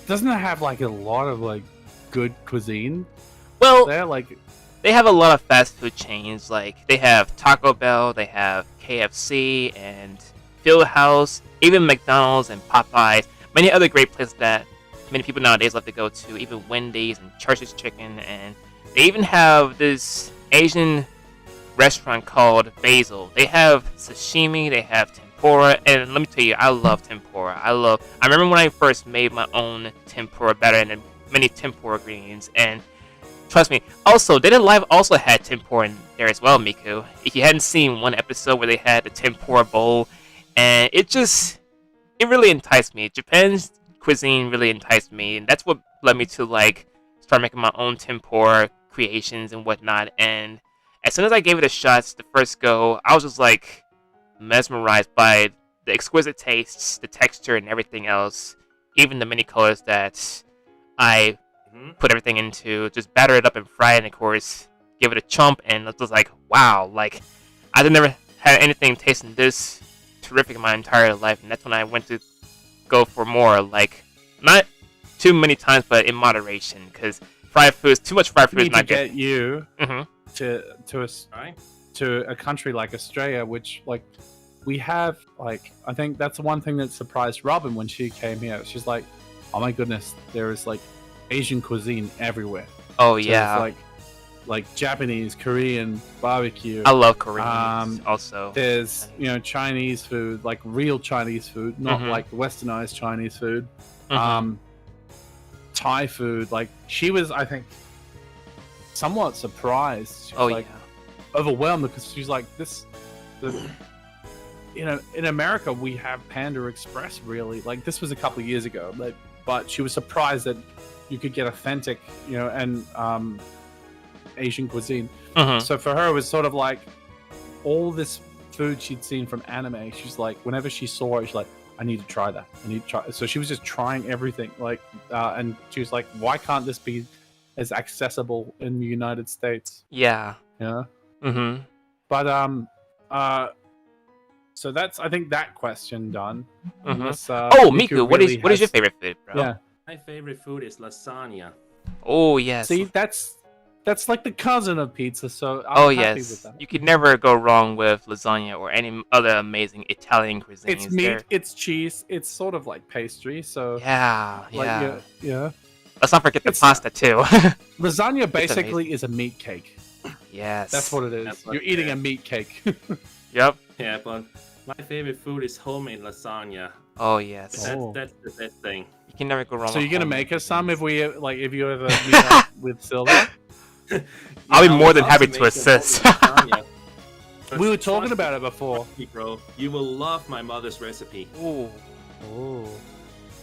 Speaker 2: Doesn't it have like a lot of like good cuisine
Speaker 1: Well,
Speaker 2: there? Like,
Speaker 1: they have a lot of fast food chains. Like they have Taco Bell, they have KFC and Field House, even McDonald's and Popeyes. Many other great places that many people nowadays love to go to. Even Wendy's and Church's Chicken, and they even have this Asian restaurant called Basil. They have sashimi, they have tempura, and let me tell you, I love tempura. I remember when I first made my own tempura better than many tempura greens, and trust me, also, Dead and Alive also had tempura in there as well, Miku. If you hadn't seen one episode where they had the tempura bowl, and it really enticed me. Japan's cuisine really enticed me, and that's what led me to like start making my own tempura creations and whatnot. And as soon as I gave it a shot, the first go, I was just like mesmerized by the exquisite tastes, the texture, and everything else. Even the many colors that I put everything into, just batter it up and fry it, and of course give it a chomp, and it was like, wow, like I've never had anything tasting this terrific in my entire life. And that's when I went to go for more, like not too many times, but in moderation, because too much fried food is not good.
Speaker 2: Get you to a country like Australia, which like we have, like, I think that's the one thing that surprised Robin when she came here. She's like, oh my goodness, there is like Asian cuisine everywhere.
Speaker 1: Oh
Speaker 2: So
Speaker 1: yeah,
Speaker 2: it's like Japanese, Korean, barbecue.
Speaker 1: I love Korean also.
Speaker 2: There's Chinese food, like real Chinese food, not like westernized Chinese food. Thai food. Like, she was, I think, somewhat surprised. She was overwhelmed, because she's like, in America we have Panda Express, really. Like, this was a couple of years ago, but she was surprised that you could get authentic, and Asian cuisine. So for her, it was sort of like all this food she'd seen from anime. She's like, whenever she saw it, she's like, I need to try that. I need to try it. So she was just trying everything, like, and she was like, why can't this be as accessible in the United States?
Speaker 1: Yeah.
Speaker 2: Yeah. But so that's, I think, that question done. Unless,
Speaker 1: Miku, what is your favorite food, bro?
Speaker 2: Yeah.
Speaker 3: My favorite food is lasagna.
Speaker 1: Oh yes.
Speaker 2: See, that's That's like the cousin of pizza, so
Speaker 1: Oh
Speaker 2: I'm happy with
Speaker 1: yes,
Speaker 2: that.
Speaker 1: you could never go wrong with lasagna or any other amazing Italian cuisines.
Speaker 2: It's meat, it's cheese, it's sort of like pastry, so
Speaker 1: Yeah,
Speaker 2: like
Speaker 1: yeah.
Speaker 2: yeah.
Speaker 1: Let's not forget the
Speaker 2: It's-
Speaker 1: pasta too.
Speaker 2: Lasagna basically is a meat cake.
Speaker 1: Yes.
Speaker 2: That's what it is.
Speaker 3: That's what
Speaker 2: You're
Speaker 3: it
Speaker 2: eating
Speaker 3: is.
Speaker 2: a meat cake.
Speaker 1: Yep.
Speaker 3: Yeah, but my favorite food is homemade lasagna.
Speaker 1: Oh yes.
Speaker 3: That's,
Speaker 2: Oh.
Speaker 3: that's the best thing.
Speaker 1: You can never go wrong.
Speaker 2: So
Speaker 1: with
Speaker 2: you're gonna
Speaker 1: homemade
Speaker 2: make us some if
Speaker 1: cuisines.
Speaker 2: if you ever meet up with Silver?
Speaker 1: I'll be
Speaker 3: Yeah,
Speaker 1: more than
Speaker 3: love
Speaker 1: happy
Speaker 3: make
Speaker 1: to
Speaker 3: some
Speaker 1: assist.
Speaker 3: homemade lasagna.
Speaker 2: We were
Speaker 3: Trust
Speaker 2: talking about it before.
Speaker 3: me, bro. You will love my mother's recipe.
Speaker 1: Ooh.
Speaker 2: Oh.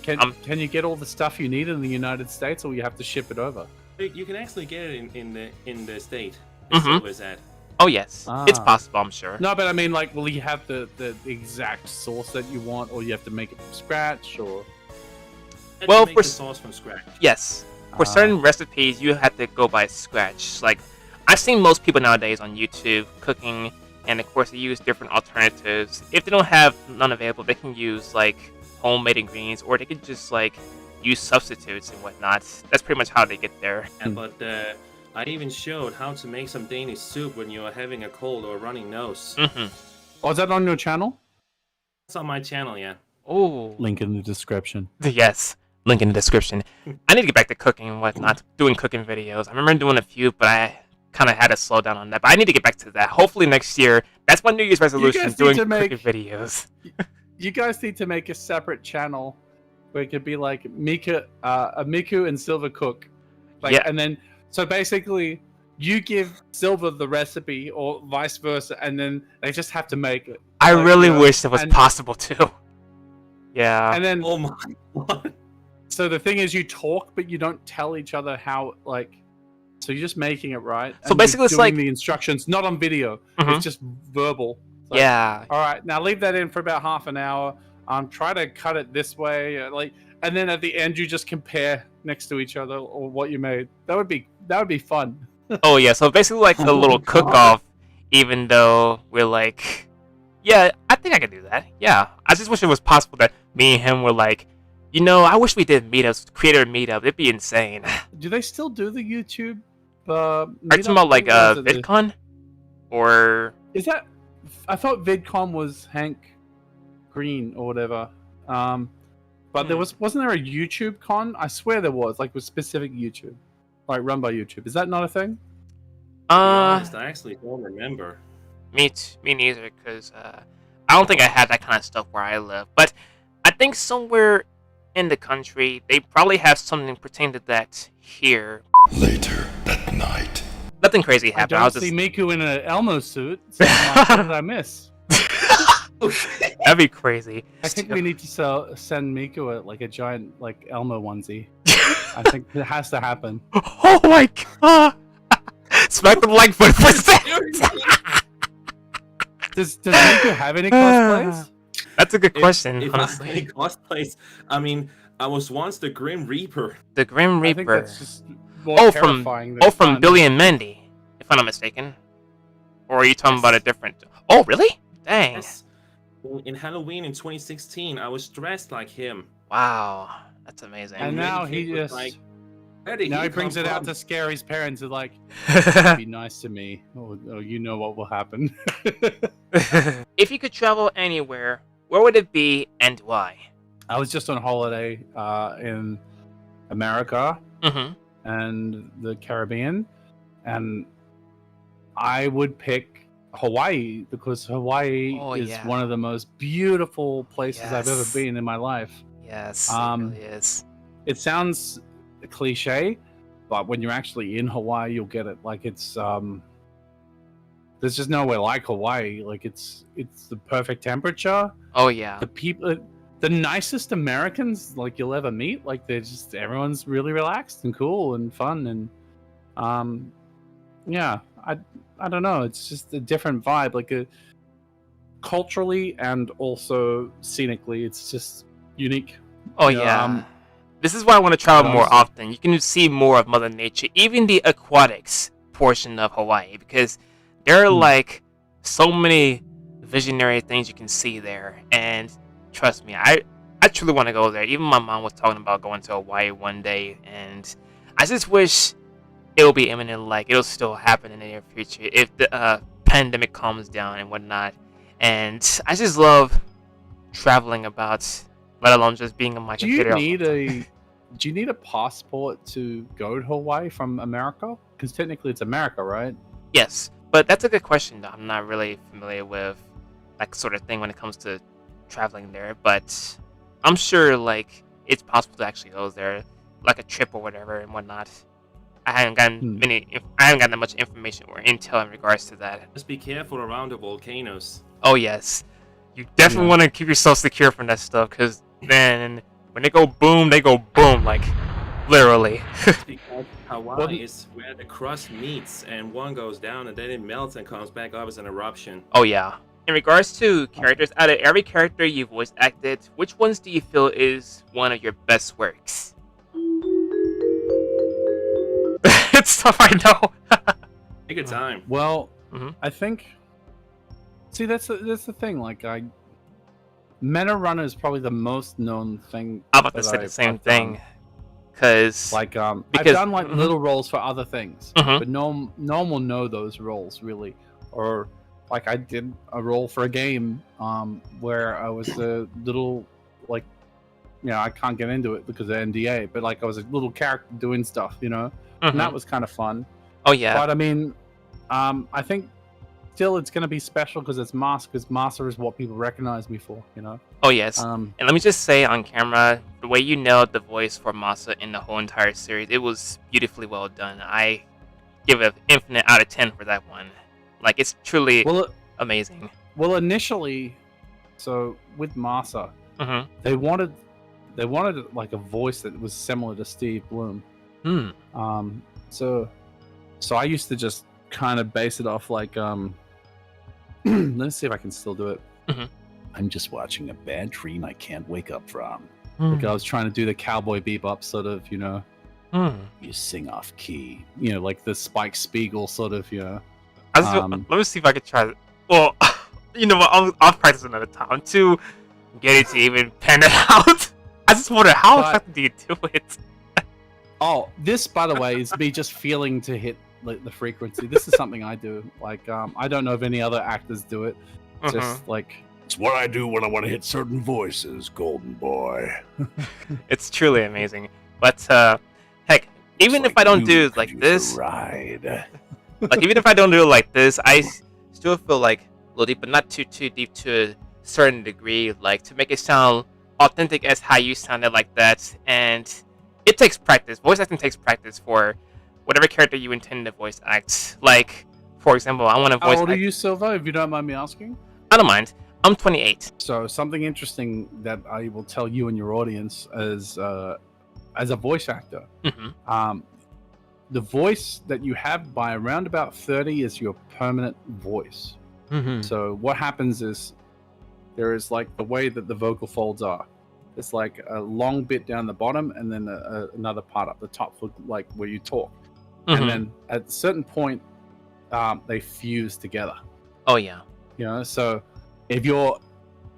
Speaker 2: Can can you get all the stuff you need in the United States, or you have to ship it over?
Speaker 3: You can actually get it in the state.
Speaker 1: Mhm.
Speaker 3: Silver's at.
Speaker 1: Oh yes. It's
Speaker 2: Ah.
Speaker 1: possible, I'm sure.
Speaker 2: No, but I mean, like, will you have the exact sauce that you want, or you have to make it from scratch, or?
Speaker 3: Let's
Speaker 1: Well,
Speaker 3: make
Speaker 1: for
Speaker 3: the
Speaker 1: s-
Speaker 3: sauce from scratch.
Speaker 1: Yes. For
Speaker 2: Ah.
Speaker 1: certain recipes, you have to go by scratch. Like, I've seen most people nowadays on YouTube cooking, and of course, they use different alternatives. If they don't have none available, they can use like homemade ingredients, or they can just like use substitutes and whatnot. That's pretty much how they get there.
Speaker 3: Yeah, but I even showed how to make some Danish soup when you're having a cold or running nose.
Speaker 1: Mm-hmm.
Speaker 2: Oh, is that on your channel?
Speaker 3: It's on my channel, yeah.
Speaker 1: Oh.
Speaker 2: Link in the description.
Speaker 1: Yes. Link in the description. I need to get back to cooking and whatnot, doing cooking videos. I remember doing a few, but I kind of had to slow down on that. But I need to get back to that. Hopefully next year. That's my New Year's resolution,
Speaker 2: guys need
Speaker 1: doing
Speaker 2: to make-
Speaker 1: cooking videos.
Speaker 2: You guys need to make a separate channel where it could be like Miku and Silver cook, like,
Speaker 1: Yeah.
Speaker 2: and then so basically you give Silver the recipe or vice versa, and then they just have to make it.
Speaker 1: I
Speaker 2: Like,
Speaker 1: really
Speaker 2: you know,
Speaker 1: wish that was
Speaker 2: and-
Speaker 1: possible too. Yeah.
Speaker 2: And then
Speaker 3: Oh my god.
Speaker 2: so the thing is, you talk, but you don't tell each other how, like. So you're just making it right.
Speaker 1: So
Speaker 2: and
Speaker 1: basically
Speaker 2: you're
Speaker 1: it's
Speaker 2: doing
Speaker 1: like-
Speaker 2: the instructions, not on video.
Speaker 1: Mhm.
Speaker 2: It's just verbal. It's like,
Speaker 1: Yeah.
Speaker 2: All right, now leave that in for about half an hour. Try to cut it this way, like, and then at the end you just compare next to each other or what you made. That would be fun.
Speaker 1: Oh yeah. So basically like a little cook-off, even though we're like, yeah, I think I could do that. Yeah. I just wish it was possible that me and him were like, you know, I wish we did meetups, creator meetup. It'd be insane.
Speaker 2: Do they still do the YouTube?
Speaker 1: Are you talking about like VidCon? Or
Speaker 2: Is that? I thought VidCon was Hank Green or whatever. But there wasn't there a YouTube con? I swear there was, like with specific YouTube, like run by YouTube. Is that not a thing?
Speaker 3: To be honest, I actually don't remember.
Speaker 1: me neither, because I don't think I had that kind of stuff where I live. But I think somewhere in the country they probably have something pertaining to that here.
Speaker 5: Later that night.
Speaker 1: Nothing crazy
Speaker 2: I
Speaker 1: happened. I
Speaker 2: don't
Speaker 1: was
Speaker 2: see
Speaker 1: just
Speaker 2: Miku in an Elmo suit. So I'm like, what did I miss?
Speaker 1: that'd be crazy.
Speaker 2: I think we need to send Miku a giant like Elmo onesie. I think it has to happen.
Speaker 1: Oh my god! Smack the like button for a second.
Speaker 2: Does Miku have any cosplays?
Speaker 1: That's a good question,
Speaker 3: If I
Speaker 1: honestly.
Speaker 3: had cosplays, I mean, I was once the Grim Reaper.
Speaker 1: The Grim
Speaker 2: I think
Speaker 1: Reaper.
Speaker 2: that's just more
Speaker 1: Oh, from
Speaker 2: terrifying than
Speaker 1: from
Speaker 2: fun.
Speaker 1: Billy and Mandy, if I'm not mistaken. Or are you talking about a different? Oh, really? Dang!
Speaker 3: Yes. In Halloween in 2016, I was dressed like him.
Speaker 1: Wow, that's amazing.
Speaker 2: And
Speaker 3: Mandy
Speaker 2: now
Speaker 3: Kate
Speaker 2: he
Speaker 3: was
Speaker 2: just
Speaker 3: like, "Where did
Speaker 2: now he
Speaker 3: come
Speaker 2: brings it out
Speaker 3: from?"
Speaker 2: to scare his parents. They're like, "Be nice to me, or you know what will happen."
Speaker 1: If you could travel anywhere, where would it be and why?
Speaker 2: I was just on holiday in America
Speaker 1: Mm-hmm.
Speaker 2: and the Caribbean, and I would pick Hawaii because Hawaii
Speaker 1: Oh,
Speaker 2: is
Speaker 1: yeah.
Speaker 2: one of the most beautiful places I've ever
Speaker 1: Yes.
Speaker 2: been in my life.
Speaker 1: Yes,
Speaker 2: Um,
Speaker 1: it really is.
Speaker 2: It sounds cliche, but when you're actually in Hawaii, you'll get it. Like it's there's just nowhere like Hawaii. Like it's the perfect temperature.
Speaker 1: Oh yeah.
Speaker 2: The people, the nicest Americans like you'll ever meet. Like they're just everyone's really relaxed and cool and fun and yeah. I don't know. It's just a different vibe. Like culturally and also scenically, it's just unique.
Speaker 1: Oh
Speaker 2: Yeah,
Speaker 1: yeah. This is why I want to travel more
Speaker 2: honestly-
Speaker 1: often. You can see more of Mother Nature, even the aquatics portion of Hawaii, because there are like so many visionary things you can see there. And trust me, I truly want to go there. Even my mom was talking about going to Hawaii one day, and I just wish it'll be imminent. Like it'll still happen in the near future if the pandemic calms down and whatnot. And I just love traveling about, let alone just being on my
Speaker 2: Do you
Speaker 1: computer.
Speaker 2: need a passport to go to Hawaii from America? Because technically it's America, right?
Speaker 1: Yes, but that's a good question. Though. I'm not really familiar with that sort of thing when it comes to traveling there, but I'm sure like it's possible to actually go there, like a trip or whatever and whatnot. I haven't gotten that much information or intel in regards to that.
Speaker 3: Just be careful around the volcanoes.
Speaker 1: Oh yes, you definitely want to keep yourself secure from that stuff, because then when they go boom, like literally.
Speaker 3: Because Hawaii is where the crust meets, and one goes down, and then it melts and comes back up as an eruption.
Speaker 1: Oh yeah. In regards to characters, out of every character you voice acted, which ones do you feel is one of your best works? It's tough, I know.
Speaker 3: Take your time.
Speaker 2: Well, I think. See, that's the thing. Like, Meta Runner is probably the most known thing.
Speaker 1: I'm about to say the same thing, because
Speaker 2: I've done like little roles for other things, but no one will know those roles really. Or like I did a role for a game where I was a little like, I can't get into it because of NDA, but like I was a little character doing stuff, and that was kind of fun.
Speaker 1: Oh yeah.
Speaker 2: But I mean, I think still it's gonna be special because it's Masa, because Masa is what people recognize me for,
Speaker 1: Oh yes. And let me just say on camera, the way you nailed the voice for Masa in the whole entire series, it was beautifully well done. I give it an infinite out of 10 for that one. Like it's truly amazing.
Speaker 2: Well, initially, so with Masa, they wanted like a voice that was similar to Steve Bloom. So I used to just kind of base it off like let's see if I can still do it.
Speaker 4: I'm just watching a bad dream I can't wake up from.
Speaker 2: Like I was trying to do the Cowboy Bebop sort of,
Speaker 4: You sing off key.
Speaker 2: like the Spike Spiegel sort of,
Speaker 1: let me see if I can try it. Well, you know what? I'll practice another time. I'm too giddy to even pen it out. I just wonder how exactly do you do it?
Speaker 2: Oh, this, by the way, is me just feeling to hit like the frequency. This is something I do. Like, I don't know if any other actors do it. Just like
Speaker 4: it's what I do when I want to hit certain voices, Golden Boy.
Speaker 1: It's truly amazing. But heck, even if I don't do it like this, like even if I don't do it like this, I still feel like a little deep, but not too deep to a certain degree, like to make it sound authentic as how you sounded like that. And it takes practice. Voice acting takes practice for whatever character you intend to voice act. Like, for example, I want to voice.
Speaker 2: How old are you, Silva? If you don't mind me asking.
Speaker 1: I don't mind. I'm 28.
Speaker 2: So something interesting that I will tell you and your audience as a voice actor, the voice that you have by around about 30 is your permanent voice. So what happens is there is like the way that the vocal folds are. It's like a long bit down the bottom and then another part up the top for like where you talk. And then at a certain point, they fuse together.
Speaker 1: Oh yeah.
Speaker 2: So if you're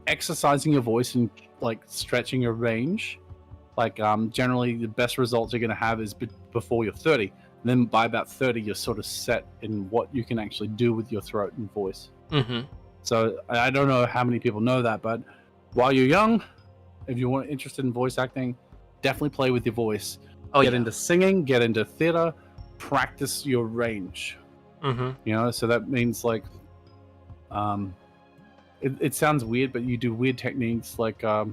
Speaker 2: exercising your voice and like stretching your range, like generally the best results you're going to have is before you're 30. And then by about 30, you're sort of set in what you can actually do with your throat and voice. So I don't know how many people know that, but while you're young, if you're interested in voice acting, definitely play with your voice. Get into singing, get into theater, practice your range. So that means like, it sounds weird, but you do weird techniques. Like, I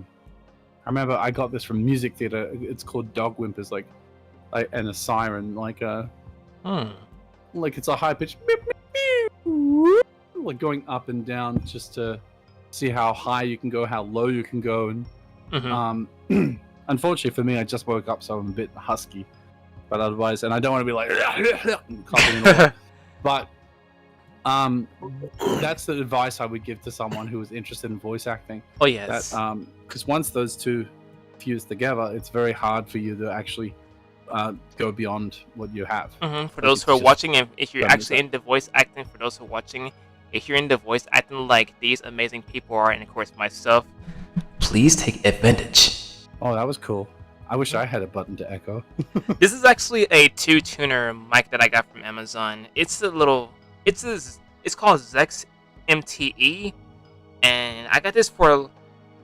Speaker 2: remember I got this from music theater. It's called dog whimpers, like and a siren, like it's a high pitch, like going up and down just to see how high you can go, how low you can go, and unfortunately for me, I just woke up, so I'm a bit husky. But otherwise, and I don't want to be like coughing and all that. But that's the advice I would give to someone who is interested in voice acting.
Speaker 1: Oh yes.
Speaker 2: That because once those two fuse together, it's very hard for you to actually go beyond what you have.
Speaker 1: For those who are watching, if you're actually into voice acting, for those who are watching, if you're into voice acting like these amazing people are, and of course myself, please take advantage.
Speaker 2: Oh, that was cool. I wish I had a button to echo.
Speaker 1: This is actually a 2-tuner mic that I got from Amazon. It's called Zex MTE, and I got this for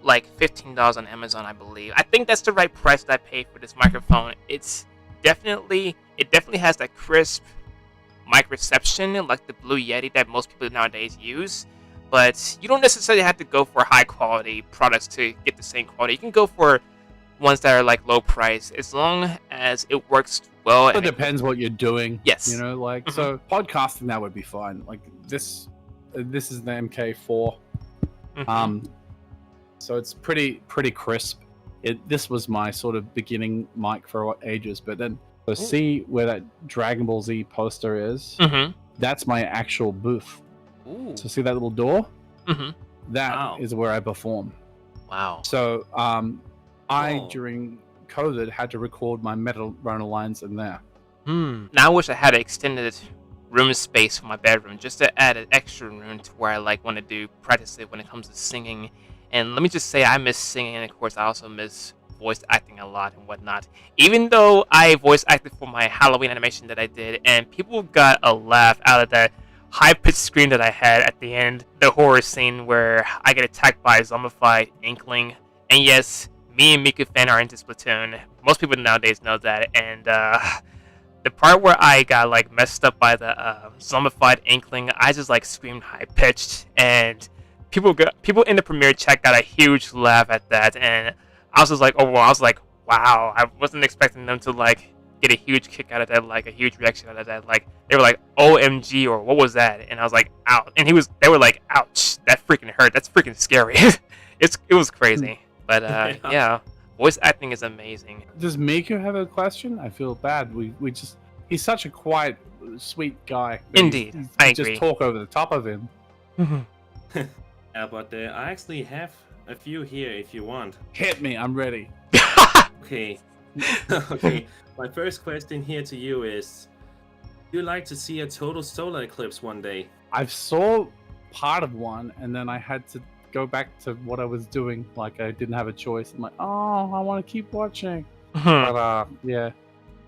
Speaker 1: like $15 on Amazon, I believe. I think that's the right price that I paid for this microphone. It definitely has that crisp mic reception like the Blue Yeti that most people nowadays use. But you don't necessarily have to go for high quality products to get the same quality. You can go for ones that are like low price, as long as it works well.
Speaker 2: It depends what you're doing.
Speaker 1: Yes.
Speaker 2: You know, like so podcasting that would be fine. Like this is the MK4. So it's pretty crisp. This was my sort of beginning mic for ages, but then see where that Dragon Ball Z poster is? That's my actual booth.
Speaker 1: Ooh.
Speaker 2: So see that little door? That is where I perform.
Speaker 1: Wow.
Speaker 2: So I during COVID had to record my Metal Runner lines in there.
Speaker 1: Now I wish I had an extended room space for my bedroom just to add an extra room to where I like want to do practice it when it comes to singing. And let me just say, I miss singing, and of course I also miss voice acting a lot and whatnot. Even though I voice acted for my Halloween animation that I did, and people got a laugh out of that high-pitched scream that I had at the end, the horror scene where I get attacked by a zombified inkling. And yes, me and Miku Fan are into Splatoon. Most people nowadays know that. And the part where I got like messed up by the zombified inkling, I just like screamed high-pitched, and people in the premiere chat got a huge laugh at that. And I was just like, wow, I wasn't expecting them to like get a huge kick out of that, like a huge reaction out of that. Like they were like, OMG, or what was that? And I was like, ouch. And they were like, ouch, that freaking hurt. That's freaking scary. It was crazy. But yeah, voice acting is amazing.
Speaker 2: Does Miku have a question? I feel bad. He's such a quiet, sweet guy.
Speaker 1: Indeed, I agree.
Speaker 2: Just talk over the top of him.
Speaker 3: Yeah, but I actually have a few here if you want.
Speaker 2: Hit me, I'm ready.
Speaker 3: Okay. Okay. My first question here to you is, would you like to see a total solar eclipse one day?
Speaker 2: I saw part of one, and then I had to go back to what I was doing. Like I didn't have a choice. I'm like, oh, I want to keep watching. But yeah,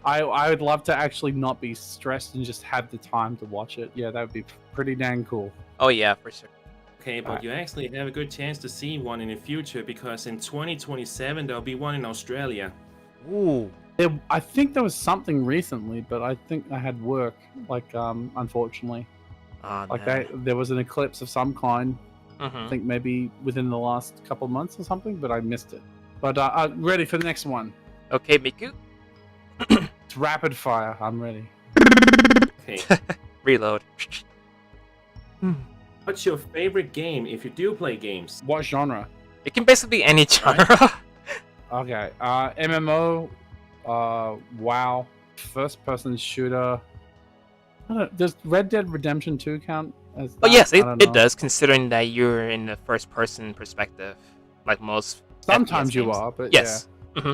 Speaker 2: I would love to actually not be stressed and just have the time to watch it. Yeah, that would be pretty dang cool.
Speaker 1: Oh yeah, for sure.
Speaker 3: Okay, but you actually have a good chance to see one in the future, because in 2027 there'll be one in Australia.
Speaker 1: Ooh.
Speaker 2: I think there was something recently, but I think I had work. Like, unfortunately, there was an eclipse of some kind. I think maybe within the last couple months or something, but I missed it. But ready for the next one.
Speaker 1: Okay, Miku.
Speaker 2: It's rapid fire. I'm ready.
Speaker 3: Okay.
Speaker 1: Reload.
Speaker 3: What's your favorite game if you do play games?
Speaker 2: What genre?
Speaker 1: It can basically be any genre.
Speaker 2: Okay. MMO. WoW. First-person shooter. I don't know, does Red Dead Redemption 2 count as that?
Speaker 1: Oh yes, it does, considering that you're in the first-person perspective, like most.
Speaker 2: Sometimes
Speaker 1: FPS
Speaker 2: you
Speaker 1: games.
Speaker 2: are, but
Speaker 1: yes.
Speaker 2: Yeah.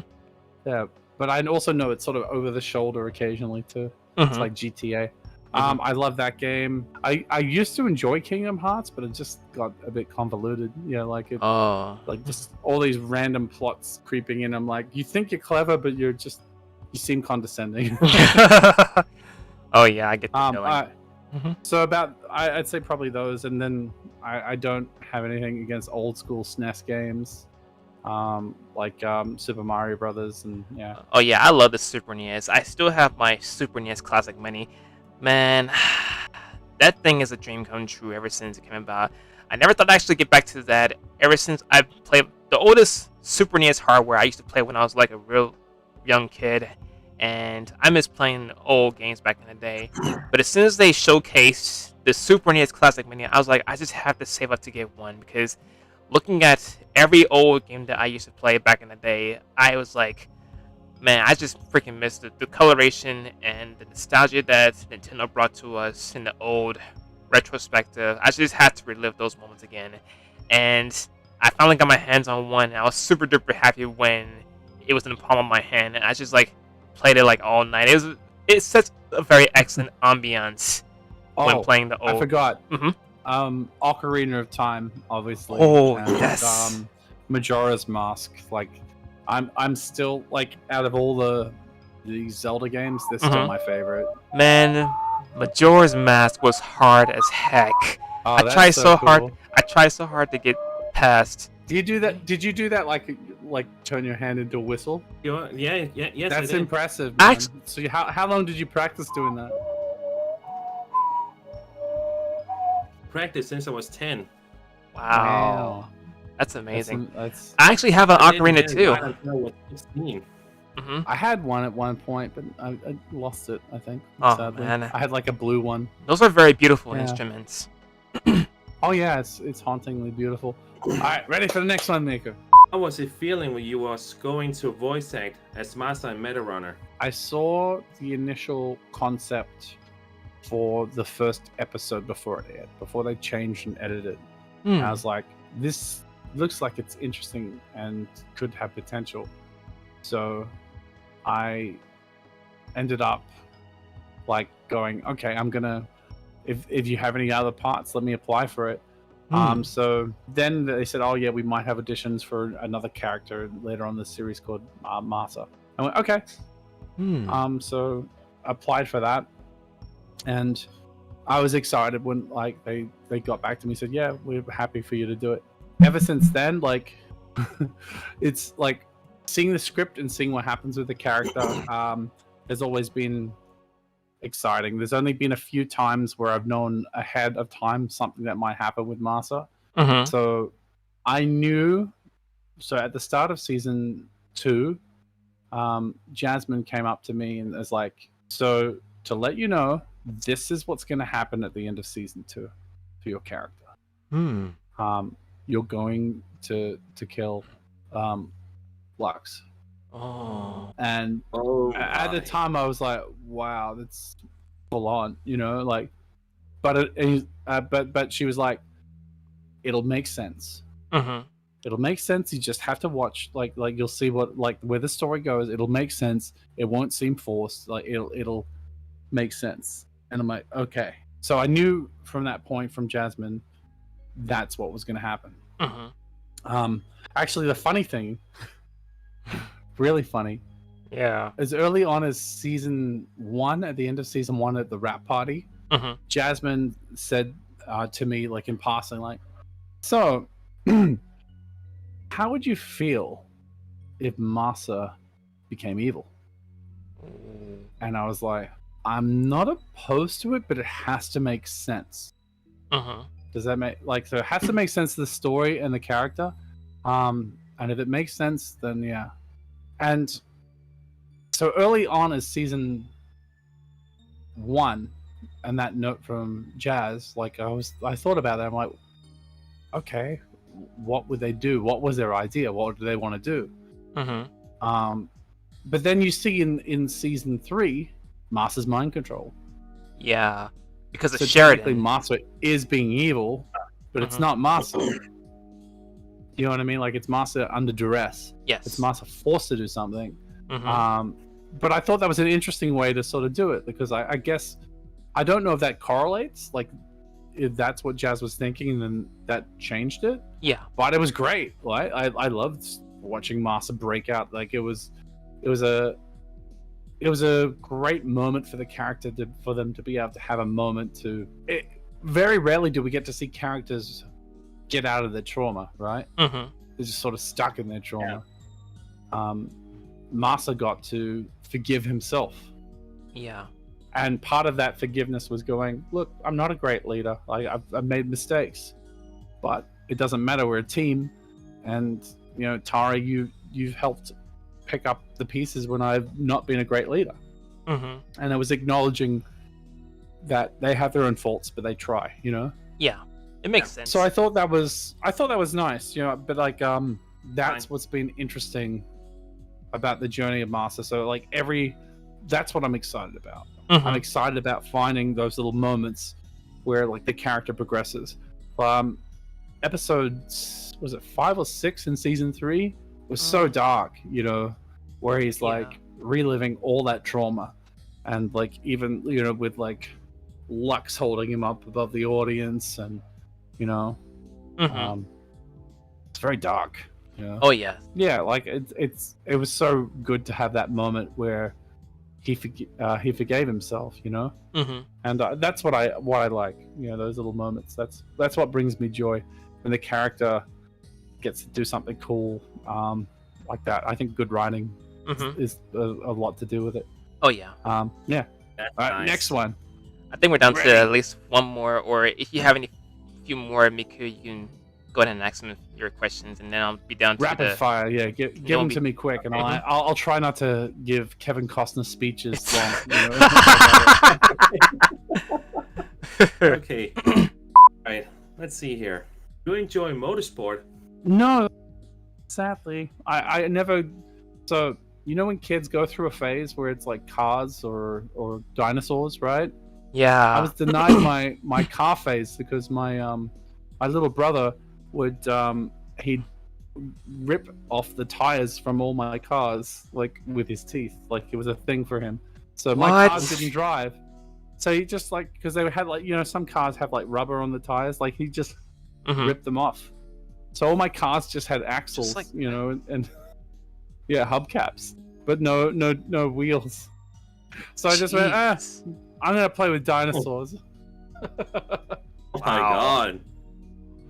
Speaker 2: Yeah, but I also know it's sort of over the shoulder occasionally too. It's like GTA. I love that game. I used to enjoy Kingdom Hearts, but it just got a bit convoluted. Yeah, like it, like just all these random plots creeping in. I'm like, you think you're clever, but you seem condescending.
Speaker 1: Oh yeah, I get the feeling.
Speaker 2: So I'd say probably those, and then I don't have anything against old school SNES games, like Super Mario Brothers, and yeah.
Speaker 1: Oh yeah, I love the Super NES. I still have my Super NES Classic Mini. Man, that thing is a dream come true ever since it came about. I never thought I'd actually get back to that ever since I played the oldest Super NES hardware I used to play when I was like a real young kid. And I miss playing old games back in the day. But as soon as they showcased the Super NES Classic Mini, I was like, I just have to save up to get one. Because looking at every old game that I used to play back in the day, I was like, man, I just freaking missed the coloration and the nostalgia that Nintendo brought to us in the old retrospective. I just had to relive those moments again. And I finally got my hands on one, and I was super duper happy when it was in the palm of my hand. And I just like played it like all night. It sets a very excellent ambiance when playing the old.
Speaker 2: I forgot. Ocarina of Time, obviously.
Speaker 1: Oh,
Speaker 2: and,
Speaker 1: yes.
Speaker 2: Majora's Mask, like I'm still like out of all the Zelda games, this is still my favorite.
Speaker 1: Man, Majora's Mask was hard as heck.
Speaker 2: Oh,
Speaker 1: I
Speaker 2: that's
Speaker 1: tried so
Speaker 2: cool.
Speaker 1: hard. I tried so hard to get past.
Speaker 2: Do you do that? Did you do that like turn your hand into a whistle?
Speaker 3: Yes.
Speaker 2: That's
Speaker 3: I did.
Speaker 2: impressive, man.
Speaker 1: Actu-
Speaker 2: So how long did you practice doing that?
Speaker 3: Practice since I was 10.
Speaker 1: Wow. That's amazing.
Speaker 2: That's
Speaker 1: I actually have an
Speaker 3: I didn't
Speaker 1: ocarina
Speaker 3: get it
Speaker 1: too.
Speaker 3: right until I was 16.
Speaker 2: I had one at one point, but I lost it, I think.
Speaker 1: Oh,
Speaker 2: sadly.
Speaker 1: man.
Speaker 2: I had like a blue one.
Speaker 1: Those are very beautiful
Speaker 2: Yeah.
Speaker 1: instruments.
Speaker 2: Oh yeah, it's hauntingly beautiful. All right, ready for the next one, Miko.
Speaker 3: How was it feeling when you was going to voice act as Masa in Meta Runner?
Speaker 2: I saw the initial concept for the first episode before it aired, before they changed and edited. And I was like, this looks like it's interesting and could have potential. So I ended up like going, okay, I'm gonna, if you have any other parts, let me apply for it. So then they said, oh yeah, we might have auditions for another character later on in the series called Masa. I went, okay. So I applied for that, and I was excited when like they got back to me and said, yeah, we're happy for you to do it. Ever since then, like it's like seeing the script and seeing what happens with the character has always been exciting. There's only been a few times where I've known ahead of time something that might happen with Masa. So I knew. So at the start of season 2, Jasmine came up to me and was like, so to let you know, this is what's going to happen at the end of season 2 to your character. You're going to kill Lux.
Speaker 1: Oh.
Speaker 2: And at the time I was like, wow, that's full on, you know, like, but she was like, it'll make sense. It'll make sense. You just have to watch, like you'll see what, like, where the story goes. It'll make sense. It won't seem forced. Like it'll make sense. And I'm like, okay. So I knew from that point from Jasmine, that's what was going to happen. Actually, the funny thing, really funny, as early on as season 1, at the end of season 1 at the rap party, Jasmine said to me, like in passing, like, so how would you feel if Masa became evil? And I was like, I'm not opposed to it, but it has to make sense. Does that make, like, so it has to make sense to the story and the character. And if it makes sense, then yeah. And so early on as season 1, and that note from Jazz, like I thought about that. I'm like, okay, what would they do? What was their idea? What do they want to do? But then you see in season 3, Masa's mind control.
Speaker 1: Yeah, because of
Speaker 2: So
Speaker 1: Sheridan.
Speaker 2: technically Masa is being evil, but it's not Masa. You know what I mean? Like, it's Masa under duress.
Speaker 1: Yes.
Speaker 2: It's Masa forced to do something. But I thought that was an interesting way to sort of do it, because I guess I don't know if that correlates, like if that's what Jazz was thinking and then that changed it.
Speaker 1: Yeah.
Speaker 2: But it was great. Like I loved watching Masa break out. Like it was a great moment for the character for them to be able to have a moment to. Very rarely do we get to see characters get out of their trauma, right? They're just sort of stuck in their trauma. Masa got to forgive himself.
Speaker 1: Yeah.
Speaker 2: And part of that forgiveness was going, look, I'm not a great leader. I've made mistakes, but it doesn't matter. We're a team, and you know, Tara, you've helped pick up the pieces when I've not been a great leader. And I was acknowledging that they have their own faults, but they try. You know.
Speaker 1: Yeah. It makes sense.
Speaker 2: So I thought that was nice. You know, but like that's what's been interesting about the journey of Masa. So like that's what I'm excited about. I'm excited about finding those little moments where like the character progresses. Episodes, was it 5 or 6 in season 3 was so dark, you know, where he's like reliving all that trauma, and like even, you know, with like Lux holding him up above the audience, and you know, it's very dark. You know?
Speaker 1: Oh yeah.
Speaker 2: Yeah, like it was so good to have that moment where he forgave himself, you know.
Speaker 1: Mm-hmm.
Speaker 2: And that's what I like, you know, those little moments. That's what brings me joy when the character gets to do something cool like that. I think good writing is a lot to do with it.
Speaker 1: Oh yeah.
Speaker 2: Yeah.
Speaker 3: That's
Speaker 2: All right,
Speaker 3: nice.
Speaker 2: next one.
Speaker 1: I think we're down
Speaker 2: Ready.
Speaker 1: to at least one more, or if you have any few more, Miku, you can go ahead and ask some of your questions, and then I'll be down to
Speaker 2: Rapid
Speaker 1: the.
Speaker 2: fire, yeah. Give them to me quick, and
Speaker 1: Mhm.
Speaker 2: I'll try not to give Kevin Costner speeches long. You know?
Speaker 3: Okay. Alright, let's see here. Do you enjoy motorsport?
Speaker 2: No, sadly, I never. So you know when kids go through a phase where it's like cars or dinosaurs, right?
Speaker 1: Yeah.
Speaker 2: I was denied my car phase because my little brother would he'd rip off the tires from all my cars like with his teeth, like it was a thing for him. So my
Speaker 1: What?
Speaker 2: cars didn't drive. So he just like, because they had like, you know, some cars have like rubber on the tires, like he just
Speaker 1: Mhm.
Speaker 2: ripped them off. So all my cars just had axles,
Speaker 1: like-
Speaker 2: you know, and yeah, hubcaps, but no wheels. So I just went,
Speaker 1: Jeez.
Speaker 2: I'm gonna play with dinosaurs.
Speaker 3: Oh my
Speaker 1: Wow.
Speaker 3: god.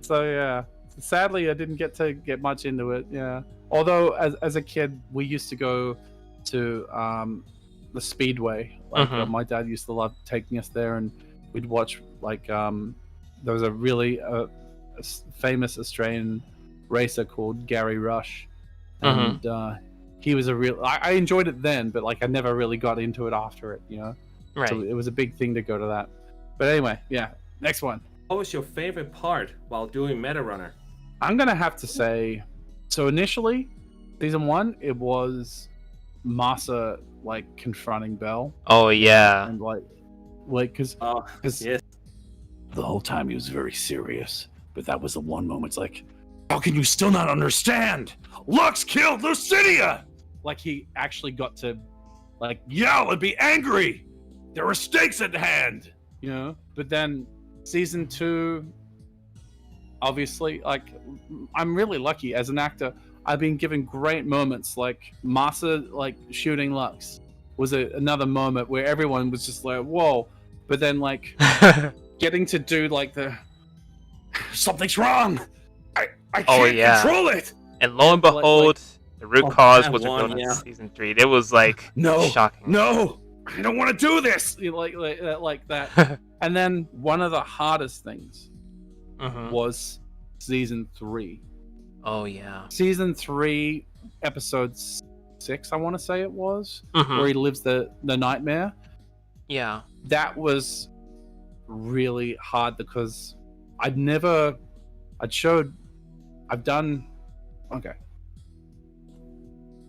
Speaker 2: So yeah, sadly I didn't get much into it. Yeah, although as a kid we used to go to the speedway. Like my dad used to love taking us there, and we'd watch like there was a really famous Australian racer called Gary Rush, and he was a real. I enjoyed it then, but like I never really got into it after it. You know,
Speaker 1: Right.
Speaker 2: so it was a big thing to go to that. But anyway, yeah. Next one.
Speaker 3: What was your favorite part while doing Meta Runner?
Speaker 2: I'm gonna have to say, so initially, season 1, it was Masa like confronting Belle,
Speaker 1: Oh yeah.
Speaker 2: and like because
Speaker 3: Oh, yes.
Speaker 4: The whole time he was very serious, but that was the one moment. It's like, how can you still not understand? Lux killed Lucidia!
Speaker 2: like he actually got to like,
Speaker 4: Yell and be angry! There are stakes at hand!
Speaker 2: you know. But then season 2, obviously, like I'm really lucky as an actor. I've been given great moments, like Masa like shooting Lux was another moment where everyone was just like, whoa. But then like getting to do like the
Speaker 4: Something's wrong! I can't
Speaker 1: Oh, yeah.
Speaker 4: control it!
Speaker 1: And lo and
Speaker 2: Like-
Speaker 1: behold, the root
Speaker 3: Oh,
Speaker 1: cause
Speaker 3: that
Speaker 1: was
Speaker 3: one,
Speaker 1: revealed in
Speaker 3: yeah.
Speaker 1: season 3. It was like
Speaker 4: No!
Speaker 1: shocking.
Speaker 4: No! I don't want to do this!
Speaker 2: you know, like that. And then one of the hardest things
Speaker 1: Mhm.
Speaker 2: was season 3.
Speaker 1: Oh yeah.
Speaker 2: Season 3, episode 6, I want to say it was,
Speaker 1: Mhm.
Speaker 2: where he lives the nightmare.
Speaker 1: Yeah.
Speaker 2: That was really hard because I've done. Okay.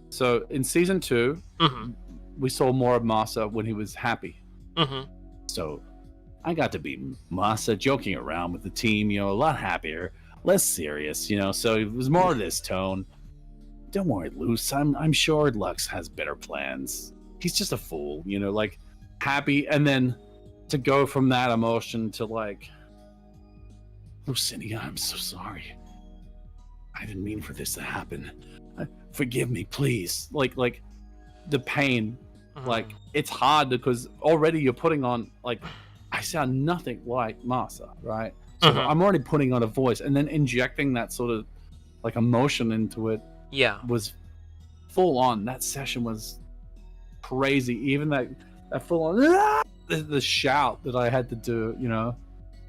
Speaker 2: So in season 2,
Speaker 1: Mhm.
Speaker 2: we saw more of Masa when he was happy.
Speaker 1: Mhm.
Speaker 4: So I got to be Masa joking around with the team, you know, a lot happier, less serious, you know, so it was more of this tone. Don't worry, Luce, I'm sure Lux has better plans. He's just a fool, you know, like
Speaker 2: Happy, and then to go from that emotion to like,
Speaker 4: Lucinia, I'm so sorry. I didn't mean for this to happen. Forgive me, please.
Speaker 2: like the pain.
Speaker 1: Mhm.
Speaker 2: Like it's hard because already you're putting on like, I sound nothing like Masa, right? So
Speaker 1: Mhm.
Speaker 2: I'm already putting on a voice, and then injecting that sort of like emotion into it
Speaker 1: Yeah.
Speaker 2: was full on. That session was crazy. Even that full on the shout that I had to do, you know.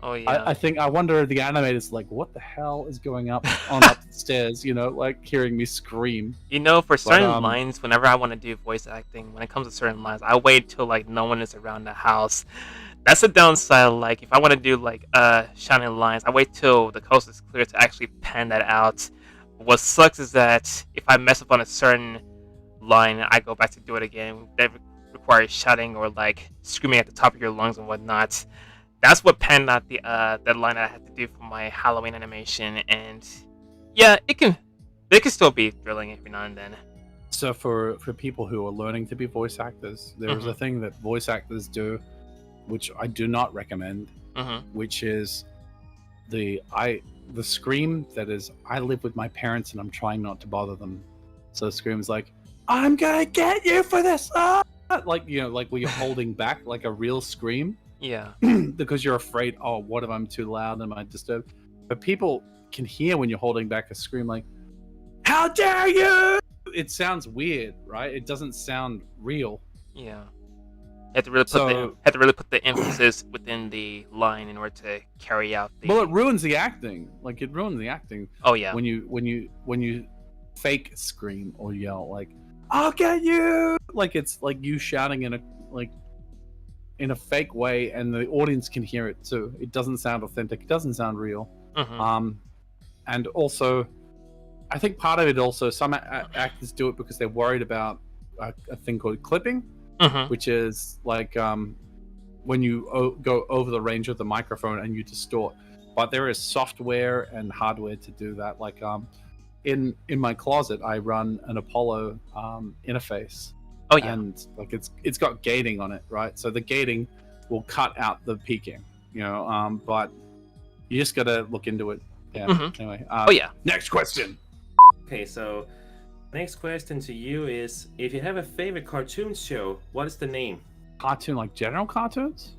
Speaker 1: Oh yeah.
Speaker 2: I wonder if the animators like, what the hell is going up upstairs, you know, like hearing me scream.
Speaker 1: You know, for certain
Speaker 2: um,
Speaker 1: lines, whenever I want to do voice acting, when it comes to certain lines, I wait till like no one is around the house. That's the downside. Like if I want to do like shining lines, I wait till the coast is clear to actually pan that out. What sucks is that if I mess up on a certain line, I go back to do it again. That requires shouting or like screaming at the top of your lungs and whatnot. That's what panned out the that line that I had to do for my Halloween animation, and yeah, it can still be thrilling every now and then.
Speaker 2: So for people who are learning to be voice actors, there is a thing that voice actors do, which I do not recommend,
Speaker 1: Mhm.
Speaker 2: which is the scream that is, I live with my parents and I'm trying not to bother them. So the scream is like, I'm gonna get you for this. Ah! Like, you know, like where you're holding back like a real scream.
Speaker 1: Yeah.
Speaker 2: Because you're afraid, oh, what if I'm too loud? Am I disturbed? But people can hear when you're holding back a scream like, how dare you! It sounds weird, right? It doesn't sound real.
Speaker 1: Yeah. Have to really put the emphasis within the line in order to carry out the.
Speaker 2: Well, it ruins the acting. Like, it ruins the acting.
Speaker 1: Oh yeah.
Speaker 2: When you fake scream or yell like, I'll get you! Like, it's like you shouting in a fake way, and the audience can hear it too. It doesn't sound authentic. It doesn't sound real.
Speaker 1: Mm-hmm.
Speaker 2: And also, I think part of it also, some actors do it because they're worried about a thing called clipping, which is like when you go over the range of the microphone and you distort. But there is software and hardware to do that. Like in my closet, I run an Apollo interface.
Speaker 1: Oh yeah.
Speaker 2: And like it's got gating on it, right? So the gating will cut out the peaking, you know. But you just gotta look into it. Yeah. Anyway.
Speaker 1: Oh yeah.
Speaker 2: Next question.
Speaker 3: Okay, so next question to you is, if you have a favorite cartoon show, what is the name?
Speaker 2: Cartoon, like general cartoons?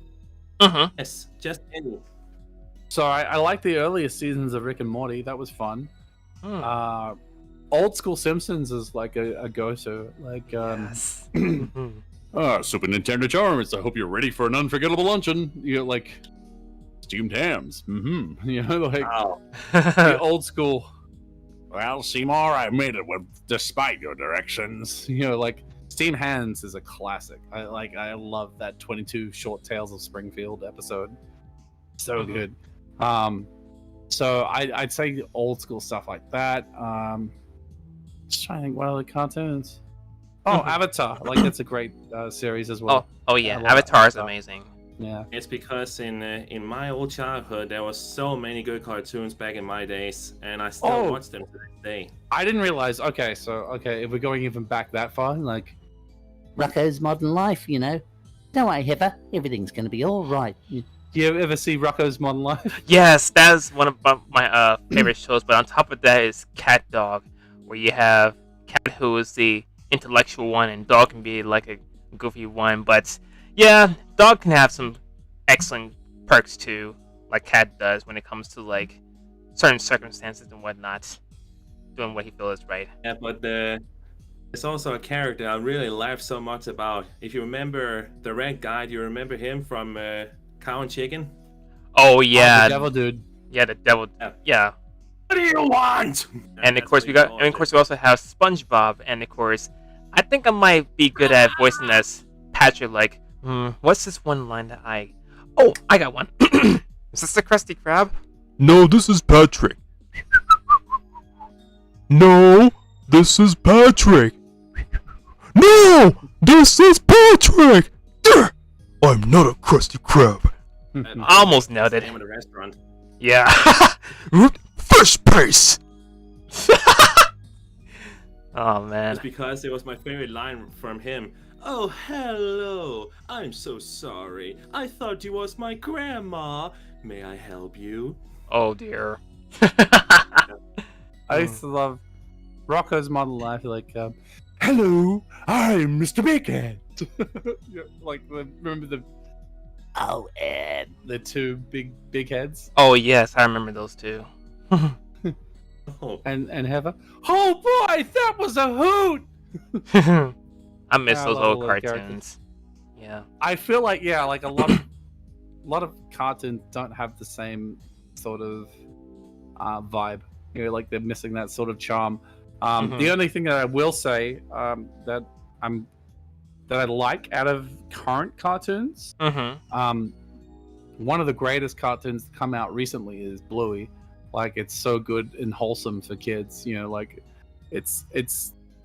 Speaker 3: Yes, just any.
Speaker 2: So I like the earliest seasons of Rick and Morty. That was fun. Old school Simpsons is like a go-to. Like
Speaker 1: Yes.
Speaker 4: Super Nintendo tournaments. I hope you're ready for an unforgettable luncheon. You know, like steamed hams. You know, like the old school. Well, Seymour, I made it despite your directions. You know, like Steamed Hams is a classic. I love that 22 Short Tales of Springfield episode. So good. So I'd say old school stuff like that. Just trying to think what other cartoons. Oh, Avatar. Like, that's a great series as well.
Speaker 1: Oh yeah, Avatar is amazing.
Speaker 2: Yeah.
Speaker 3: It's because in my old childhood there was so many good cartoons back in my days, and I still watch them to this day.
Speaker 2: I didn't realize. Okay, if we're going even back that far, like
Speaker 6: Rocco's Modern Life, you know. Don't worry, Hither. Everything's going to be all right.
Speaker 2: do you ever see Rocco's Modern Life?
Speaker 1: Yes, that is one of my favorite shows. But on top of that is Cat Dog, where you have Cat, who is the intellectual one, and Dog can be like a goofy one. But yeah, Dog can have some excellent perks too, like Cat does when it comes to like certain circumstances and whatnot, doing what he feels is right.
Speaker 3: Yeah, but there's also a character I really laughed so much about. If you remember the red guy, do you remember him from Cow and Chicken?
Speaker 1: Oh yeah,
Speaker 2: the devil dude.
Speaker 1: Yeah, the devil. Yeah.
Speaker 3: What do you want?
Speaker 1: And of course we also have SpongeBob, and of course, I think I might be good at voicing as Patrick. Like, what's this one line that I got one. Is this the Krusty Krab?
Speaker 5: No, this is Patrick. No, this is Patrick. No, this is Patrick. I'm not a Krusty Krab.
Speaker 1: I almost nailed it.
Speaker 3: Name of the restaurant.
Speaker 1: Yeah.
Speaker 5: Fish pace.
Speaker 1: Oh man.
Speaker 3: It's because it was my favorite line from him. Oh, hello. I'm so sorry. I thought you was my grandma. May I help you?
Speaker 1: Oh dear.
Speaker 2: I used to love Rocco's Modern Life. Like, hello, I'm Mr. Bighead. Like, remember the the two big heads?
Speaker 1: Oh yes, I remember those two.
Speaker 2: And Heather. Oh boy, that was a hoot!
Speaker 1: I miss those
Speaker 2: love
Speaker 1: old
Speaker 2: all the
Speaker 1: cartoons.
Speaker 2: characters.
Speaker 1: Yeah.
Speaker 2: I feel like like a lot of cartoons don't have the same sort of vibe. You know, like they're missing that sort of charm. The only thing that I will say that I like out of current cartoons, one of the greatest cartoons to come out recently is Bluey. Like, it's so good and wholesome for kids. You know, like it's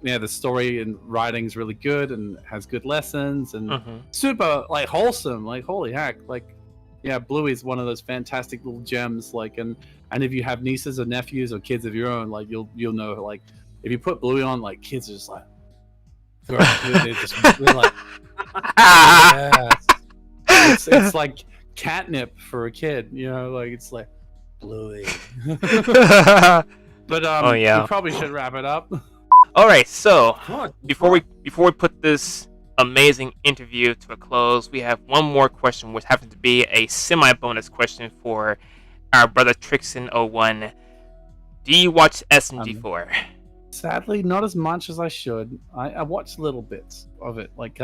Speaker 2: the story and writing's really good and has good lessons and super like wholesome. Like, holy heck, like Bluey's one of those fantastic little gems. Like, and if you have nieces or nephews or kids of your own, like you'll know, like if you put Bluey on, like kids are just like they're like yes. It's like catnip for a kid, you know, like it's like Bluey.
Speaker 1: All
Speaker 2: But
Speaker 1: Oh, yeah.
Speaker 2: we probably should wrap it up.
Speaker 1: right, so
Speaker 3: God,
Speaker 1: before we put this amazing interview to a close, we have one more question, which happens to be a semi-bonus question for our brother Trixen01. Do you watch SMG4?
Speaker 2: Sadly, not as much as I should. I watched little bits of it, like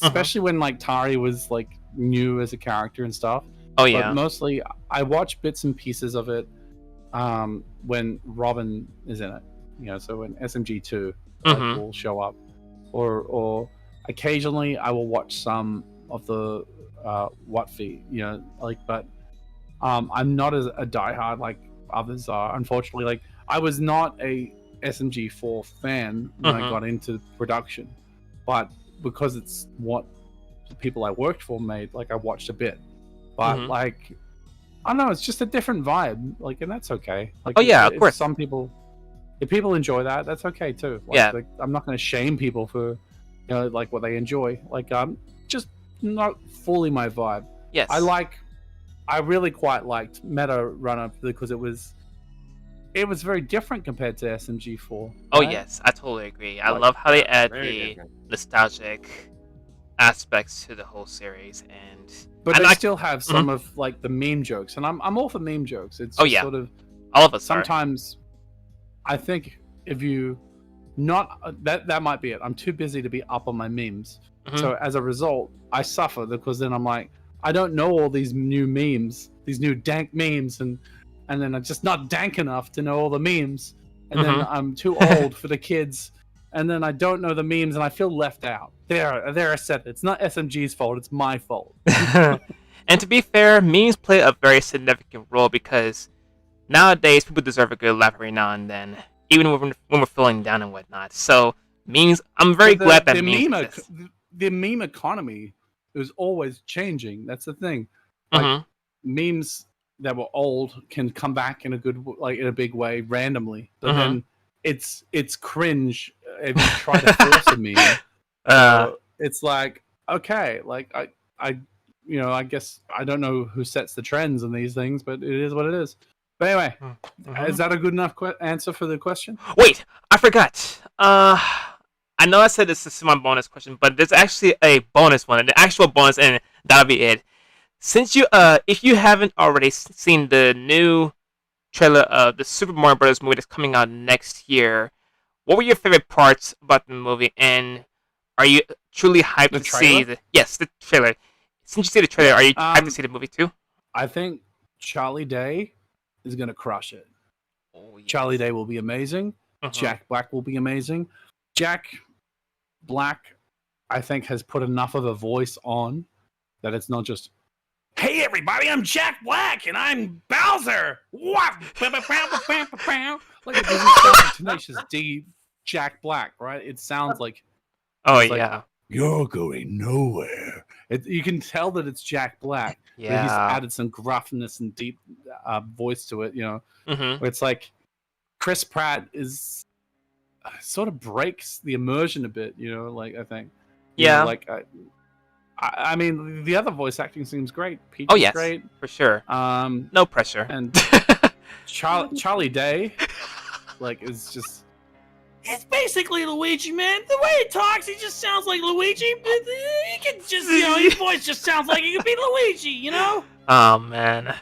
Speaker 2: especially when like Tari was like new as a character and stuff.
Speaker 1: Oh
Speaker 2: But
Speaker 1: yeah.
Speaker 2: mostly, I watch bits and pieces of it when Robin is in it. You know, so when SMG2
Speaker 1: Mhm.
Speaker 2: will show up, or occasionally I will watch some of the Watfi. You know, like, but I'm not as a diehard like others are. Unfortunately, like I was not a SMG4 fan when I got into production, but because it's what the people I worked for made, like I watched a bit. But like, I don't know, it's just a different vibe. Like, and that's okay. Like,
Speaker 1: Oh, yeah, of
Speaker 2: if
Speaker 1: course.
Speaker 2: Some people, if people enjoy that, that's okay too. Like,
Speaker 1: Yeah.
Speaker 2: like, I'm not going to shame people for, you know, like what they enjoy. Like, just not fully my vibe.
Speaker 1: Yes.
Speaker 2: I really quite liked Meta Runner because it was very different compared to SMG4.
Speaker 1: Oh
Speaker 2: right?
Speaker 1: yes, I totally agree. I
Speaker 2: Like,
Speaker 1: love how they add
Speaker 3: very
Speaker 1: the
Speaker 3: different.
Speaker 1: nostalgic aspects to the whole series,
Speaker 2: But
Speaker 1: and
Speaker 2: they
Speaker 1: I-
Speaker 2: still have some of like the meme jokes, and I'm all for meme jokes. It's
Speaker 1: Oh,
Speaker 2: just
Speaker 1: yeah.
Speaker 2: sort of
Speaker 1: all of us are.
Speaker 2: sometimes I think if you not that might be it. I'm too busy to be up on my memes.
Speaker 1: Mhm.
Speaker 2: So as a result, I suffer because then I'm like, I don't know all these new memes, these new dank memes, and then I'm just not dank enough to know all the memes. And then I'm too old for the kids, and then I don't know the memes, and I feel left out. There I said it. It's not SMG's fault. It's my fault.
Speaker 1: And to be fair, memes play a very significant role because nowadays people deserve a good laugh every now and then, even when we're feeling down and whatnot. So memes, I'm very
Speaker 2: But
Speaker 1: glad that
Speaker 2: the
Speaker 1: memes
Speaker 2: meme,
Speaker 1: exist.
Speaker 2: the meme economy is always changing. That's the thing. Like
Speaker 1: Mhm.
Speaker 2: memes that were old can come back in a in a big way randomly, but
Speaker 1: Mhm.
Speaker 2: then it's cringe if you try to force a meme. It's like, okay, like I you know, I guess I don't know who sets the trends in these things, but it is what it is. But anyway,
Speaker 1: Mhm.
Speaker 2: is that a good enough answer for the question?
Speaker 1: Wait, I forgot. I know I said this is my bonus question, but there's actually a bonus one, an actual bonus, and that'll be it. Since you, if you haven't already seen the new trailer of the Super Mario Bros. Movie that's coming out next year, what were your favorite parts about the movie, and are you truly hyped
Speaker 2: The
Speaker 1: to see
Speaker 2: trailer?
Speaker 1: the trailer? Since you see the trailer, are you hyped to see the movie too?
Speaker 2: I think Charlie Day is gonna crush it.
Speaker 1: Oh, yes.
Speaker 2: Charlie Day will be amazing.
Speaker 1: Mhm.
Speaker 2: Jack Black will be amazing. Jack Black, I think, has put enough of a voice on that it's not just, hey everybody, I'm Jack Black and I'm Bowser. What? Like it doesn't sound like Tenacious D Jack Black, right? It sounds like
Speaker 1: Oh
Speaker 2: it's like,
Speaker 1: yeah,
Speaker 2: you're going nowhere. You can tell that it's Jack Black. But he's
Speaker 1: yeah.
Speaker 2: added some gruffness and deep voice to it, you know.
Speaker 1: Mhm.
Speaker 2: Where it's like Chris Pratt is sort of breaks the immersion a bit, you know. Like I think, You know,
Speaker 1: Yeah.
Speaker 2: like I mean, the other voice acting seems great. Peach
Speaker 1: Oh
Speaker 2: is
Speaker 1: yes,
Speaker 2: great.
Speaker 1: for sure. No pressure.
Speaker 2: And Charlie Day, like, is just. It's basically Luigi, man. The way he talks, he just sounds like Luigi. He can just, you know, his voice just sounds like he could be Luigi, you know?
Speaker 1: Oh man.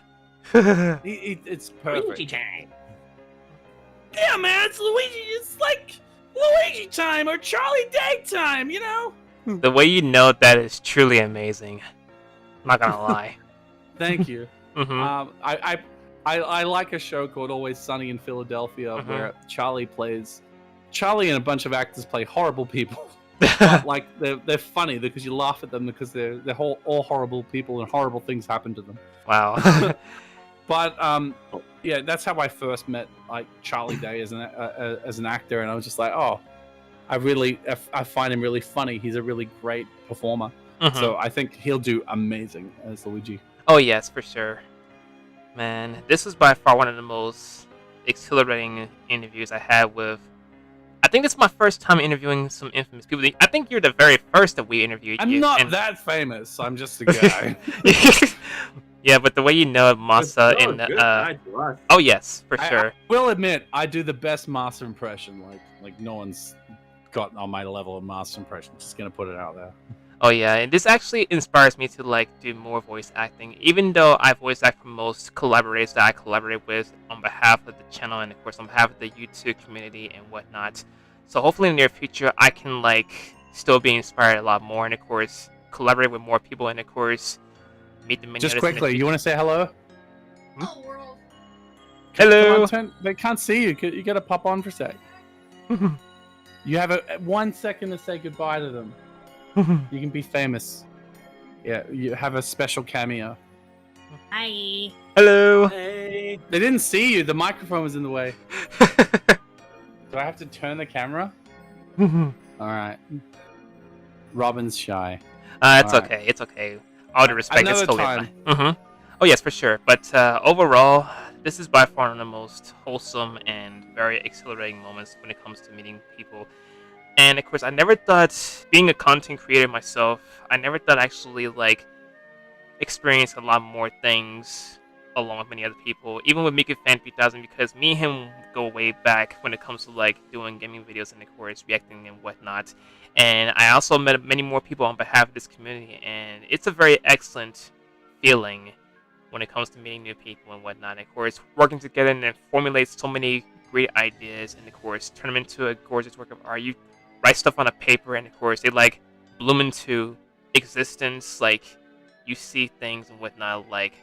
Speaker 2: It's perfect.
Speaker 3: time.
Speaker 2: Yeah, man, it's Luigi. It's like Luigi time or Charlie Day time, you know?
Speaker 1: The way you know that is truly amazing. I'm not gonna lie.
Speaker 2: Thank you.
Speaker 1: Mhm.
Speaker 2: I like a show called Always Sunny in Philadelphia
Speaker 1: Mhm.
Speaker 2: where Charlie and a bunch of actors play horrible people. But like they're funny because you laugh at them because they're all horrible people and horrible things happen to them.
Speaker 1: Wow.
Speaker 2: But yeah, that's how I first met like Charlie Day as an actor, and I was just like, oh, I find him really funny. He's a really great performer.
Speaker 1: Mhm.
Speaker 2: So I think he'll do amazing as Luigi.
Speaker 1: Oh yes, for sure. Man, this was by far one of the most exhilarating interviews I had with. I think it's my first time interviewing some infamous people. I think you're the very first that we interviewed.
Speaker 2: I'm
Speaker 1: you,
Speaker 2: not
Speaker 1: and-
Speaker 2: that famous. I'm just a guy.
Speaker 1: Yeah, but the way you know Masa
Speaker 3: It's so
Speaker 1: in
Speaker 3: good, I trust.
Speaker 1: oh yes, for
Speaker 2: I
Speaker 1: sure.
Speaker 2: will admit, I do the best master impression. Like no one's gotten on my level of master impression. Just gonna put it out there.
Speaker 1: Oh yeah, and this actually inspires me to like do more voice acting. Even though I voice act for most collaborators that I collaborate with on behalf of the channel and of course on behalf of the YouTube community and whatnot. So hopefully in the near future I can like still be inspired a lot more and of course collaborate with more people and of course meet the many
Speaker 2: Just
Speaker 1: others in the
Speaker 2: quickly, you
Speaker 1: future.
Speaker 2: want to say hello?
Speaker 7: Oh, world.
Speaker 1: Hello.
Speaker 2: Come on, they can't see you. You gotta pop on for a sec. You have 1 second to say goodbye to them. You can be famous. Yeah, you have a special cameo.
Speaker 7: Hi.
Speaker 1: Hello.
Speaker 3: Hey.
Speaker 2: They didn't see you. The microphone was in the way. Do I have to turn the camera? All right. Robin's shy.
Speaker 1: It's
Speaker 2: Alright.
Speaker 1: okay. It's okay. All due respect, it's
Speaker 2: Another
Speaker 1: totally
Speaker 2: time.
Speaker 1: fine. Oh yes, for sure. But overall, this is by far one of the most wholesome and very exhilarating moments when it comes to meeting people. And of course, I never thought, being a content creator myself, I never thought actually like experience a lot more things along with many other people, even with Miku Fan 3000, because me and him go way back when it comes to like doing gaming videos and of course reacting and whatnot. And I also met many more people on behalf of this community, and it's a very excellent feeling when it comes to meeting new people and whatnot. And of course, working together and formulate so many great ideas, and of course, turn them into a gorgeous work of art. You write stuff on a paper, and of course, they like bloom into existence. Like you see things and whatnot, like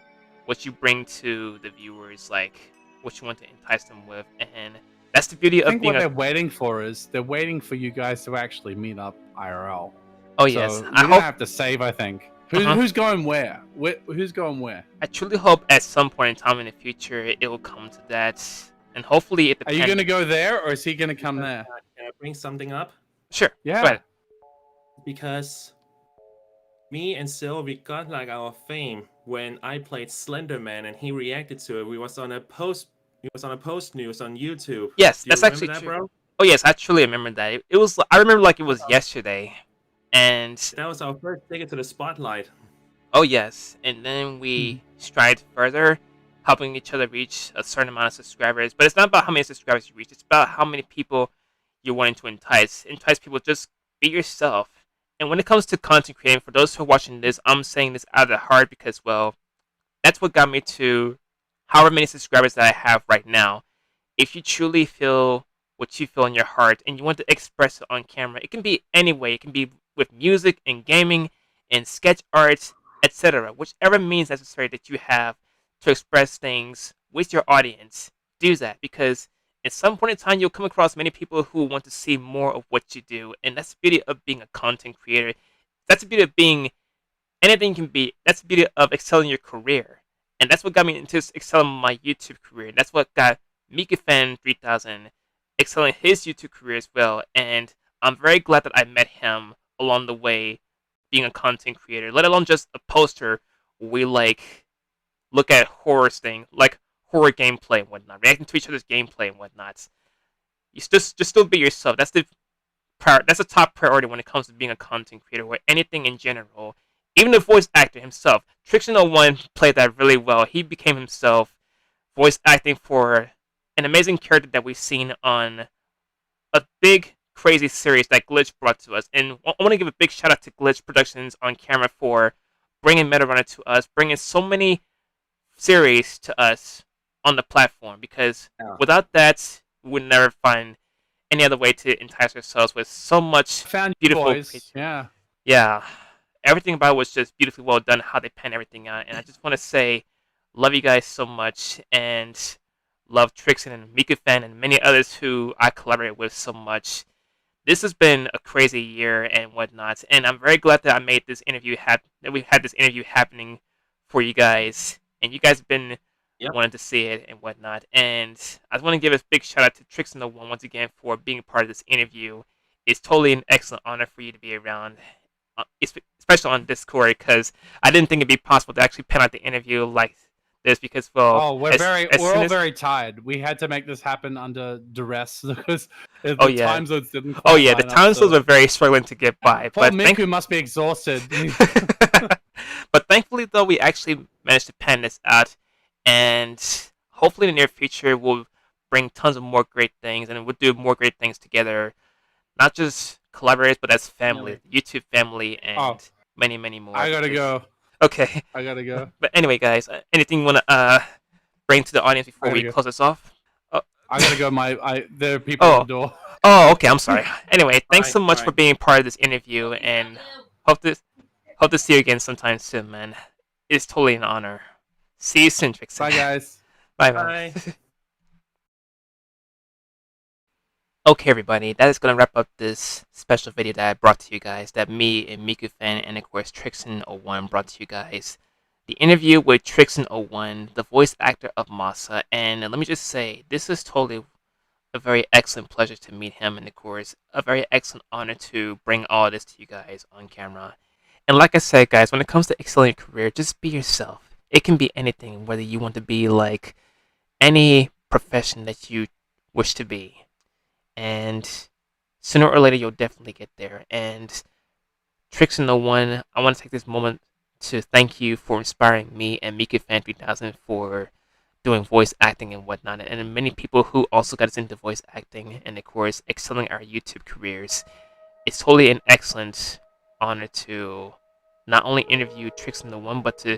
Speaker 1: what you bring to the viewers, like what you want to entice them with, and that's the beauty
Speaker 2: I
Speaker 1: of
Speaker 2: think
Speaker 1: being
Speaker 2: what they're waiting for is they're waiting for you guys to actually meet up IRL.
Speaker 1: Oh
Speaker 2: So
Speaker 1: yes,
Speaker 2: we're
Speaker 1: I
Speaker 2: gonna
Speaker 1: hope.
Speaker 2: have to save. I think.
Speaker 1: Uh-huh.
Speaker 2: Who's going where? Who's going where?
Speaker 1: I truly hope at some point in time in the future it will come to that, and hopefully it
Speaker 2: Are you
Speaker 1: depends.
Speaker 2: gonna go there, or is he gonna come there?
Speaker 3: Can I bring something up?
Speaker 1: Sure.
Speaker 2: Yeah.
Speaker 1: Go ahead.
Speaker 3: Because me and Sylvie got like our fame when I played Slenderman and he reacted to it. We was on a post news on YouTube.
Speaker 1: Yes,
Speaker 3: Do you
Speaker 1: that's
Speaker 3: remember
Speaker 1: actually
Speaker 3: that,
Speaker 1: true.
Speaker 3: bro?
Speaker 1: Oh yes, I truly remember that. It was. I remember like it was yesterday, and
Speaker 3: That was our first ticket to the spotlight.
Speaker 1: oh yes, and then we strived further, helping each other reach a certain amount of subscribers. But it's not about how many subscribers you reach; it's about how many people you're wanting to entice. Entice people. Just be yourself. And when it comes to content creating, for those who are watching this, I'm saying this out of the heart because, well, that's what got me to however many subscribers that I have right now. If you truly feel what you feel in your heart and you want to express it on camera, it can be any way. It can be with music and gaming and sketch art, etc. Whichever means necessary that you have to express things with your audience, do that, because at some point in time you'll come across many people who want to see more of what you do, and that's the beauty of being a content creator. That's the beauty of being anything can be. That's the beauty of excelling your career, and that's what got me into excelling my YouTube career. That's what got MikuFan 3000 excelling his YouTube career as well. And I'm very glad that I met him along the way, being a content creator. Let alone just a poster. We like look at horror thing, like horror gameplay and whatnot, reacting to each other's gameplay and whatnot. You just still be yourself. That's the top priority when it comes to being a content creator or anything in general. Even the voice actor himself, Trixen01 played that really well. He became himself, voice acting for an amazing character that we've seen on a big, crazy series that Glitch brought to us. And I want to give a big shout out to Glitch Productions on camera for bringing Metarunner to us, bringing so many series to us on the platform, because without that, we would never find any other way to entice ourselves with so much
Speaker 2: Found you
Speaker 1: beautiful.
Speaker 2: boys. Yeah.
Speaker 1: Yeah, everything about it was just beautifully well done, how they pen everything out. And I just want to say, love you guys so much, and love Trixen and MikuFan and many others who I collaborate with so much. This has been a crazy year and whatnot, and I'm very glad that I made this interview that we've had this interview happening for you guys, and you guys have been wanting to see it and whatnot. And I just want to give a big shout out to Trixen01 once again for being a part of this interview. It's totally an excellent honor for you to be around, especially on Discord, because I didn't think it'd be possible to actually pen out the interview like this, because
Speaker 2: we're all very tired. We had to make this happen under duress because the time zones didn't.
Speaker 1: Oh yeah, the time zones were very struggling to get by.
Speaker 2: Poor Miku must be exhausted.
Speaker 1: But thankfully, though, we actually managed to pan this out, and hopefully in the near future we'll bring tons of more great things, and we'll do more great things together, not just collaborators, but as family, YouTube family, and many, many more.
Speaker 2: I gotta go.
Speaker 1: Okay.
Speaker 2: I gotta go.
Speaker 1: But anyway, guys, anything you want to bring to the audience before we close this off?
Speaker 2: I gotta go. There are people at the door.
Speaker 1: Oh, okay. I'm sorry. Anyway, thanks so much for being part of this interview, and hope to see you again sometime soon, man. It's totally an honor. See you soon, Trixen.
Speaker 2: Bye, guys.
Speaker 1: Bye, man. Okay, everybody, that is going to wrap up this special video that I brought to you guys, that me and Miku-fan and, of course, Trixen01 brought to you guys. The interview with Trixen01, the voice actor of Masa, and let me just say, this is totally a very excellent pleasure to meet him, and, of course, a very excellent honor to bring all this to you guys on camera. And like I said, guys, when it comes to excelling your career, just be yourself. It can be anything, whether you want to be like any profession that you wish to be. And sooner or later, you'll definitely get there. And Trixen01, I want to take this moment to thank you for inspiring me and Miku-fan3000 for doing voice acting and whatnot. And many people who also got us into voice acting and, of course, excelling our YouTube careers. It's totally an excellent honor to not only interview Trixen01, but to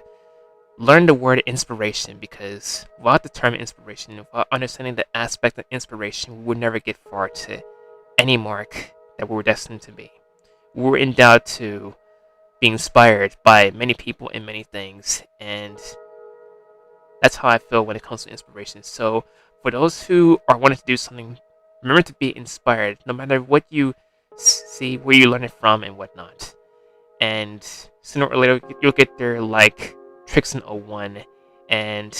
Speaker 1: learn the word inspiration, because without the term inspiration, without understanding the aspect of inspiration, we would never get far to any mark that we were destined to be. We were endowed to be inspired by many people and many things, and that's how I feel when it comes to inspiration. So for those who are wanting to do something, remember to be inspired, no matter what you see, where you learn it from, and whatnot. And sooner or later, you'll get there like Trixen01. And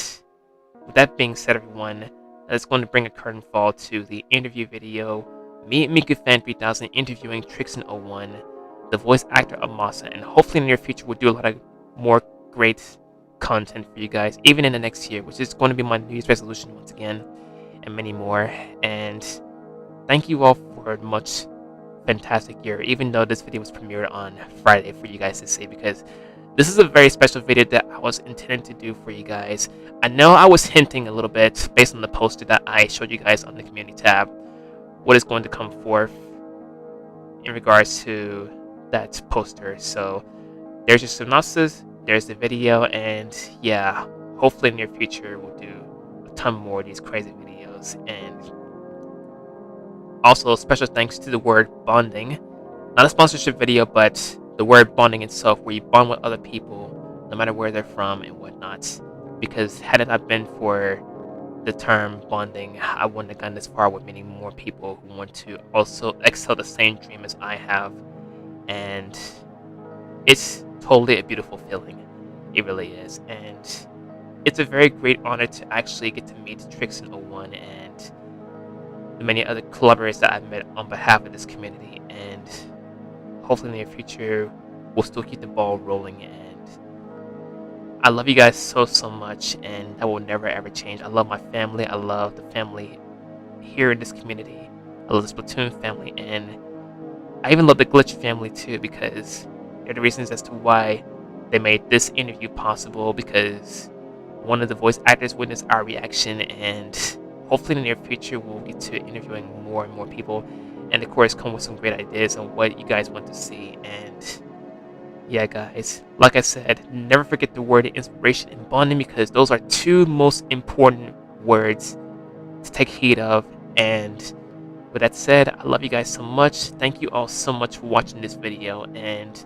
Speaker 1: with that being said, everyone, that's going to bring a curtain fall to the interview video. Me and Miku-fan3000 interviewing Trixen01, the voice actor of Masa, and hopefully in the near future we'll do a lot of more great content for you guys, even in the next year, which is going to be my New Year's resolution once again, and many more. And thank you all for a much fantastic year, even though this video was premiered on Friday for you guys to see, because this is a very special video that I was intending to do for you guys. I know I was hinting a little bit based on the poster that I showed you guys on the community tab what is going to come forth in regards to that poster. So there's your synopsis, there's the video, and yeah, hopefully in the near future we'll do a ton more of these crazy videos. And also special thanks to the word bonding, not a sponsorship video, but the word bonding itself, where you bond with other people no matter where they're from and whatnot. Because had it not been for the term bonding, I wouldn't have gotten this far with meeting more people who want to also excel the same dream as I have. And it's totally a beautiful feeling. It really is. And it's a very great honor to actually get to meet Trixen01 and the many other collaborators that I've met on behalf of this community. And hopefully in the near future, we'll still keep the ball rolling. And I love you guys so much, and that will never ever change. I love my family. I love the family here in this community. I love the Splatoon family, and I even love the Glitch family too, because they're the reasons as to why they made this interview possible, because one of the voice actors witnessed our reaction, and hopefully in the near future we'll get to interviewing more and more people, and of course come with some great ideas on what you guys want to see. And yeah, guys, like I said, never forget the word inspiration and bonding, because those are two most important words to take heed of. And with that said, I love you guys so much. Thank you all so much for watching this video, and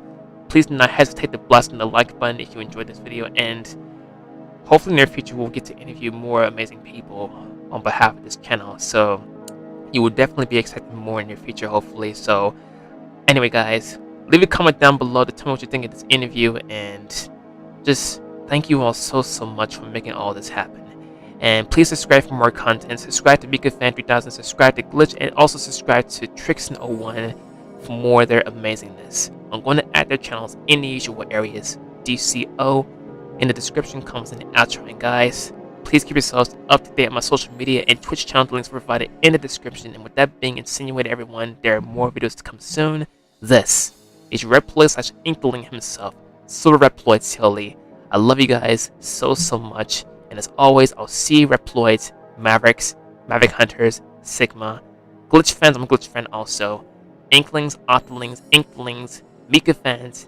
Speaker 1: please do not hesitate to blast on the like button if you enjoyed this video. And hopefully in the near future we'll get to interview more amazing people on behalf of this channel, so you will definitely be expecting more in your future, hopefully. So anyway, guys, leave a comment down below to tell me what you think of this interview, and just thank you all so much for making all this happen. And please subscribe for more content. Subscribe to Miku-fan3000, subscribe to Glitch, and also subscribe to Trixen01 for more of their amazingness. I'm going to add their channels in the usual areas. DCO in the description, comes in the outro. And guys, please keep yourselves up to date on my social media and Twitch channel. The links are provided in the description. And with that being insinuated, everyone, there are more videos to come soon. This is your Reploid / Inkling himself, Silverreploid Silly. I love you guys so much. And as always, I'll see Reploids, Mavericks, Maverick Hunters, Sigma, Glitch fans, I'm a Glitch fan also, Inklings, Octolings, Inklings, Mika fans,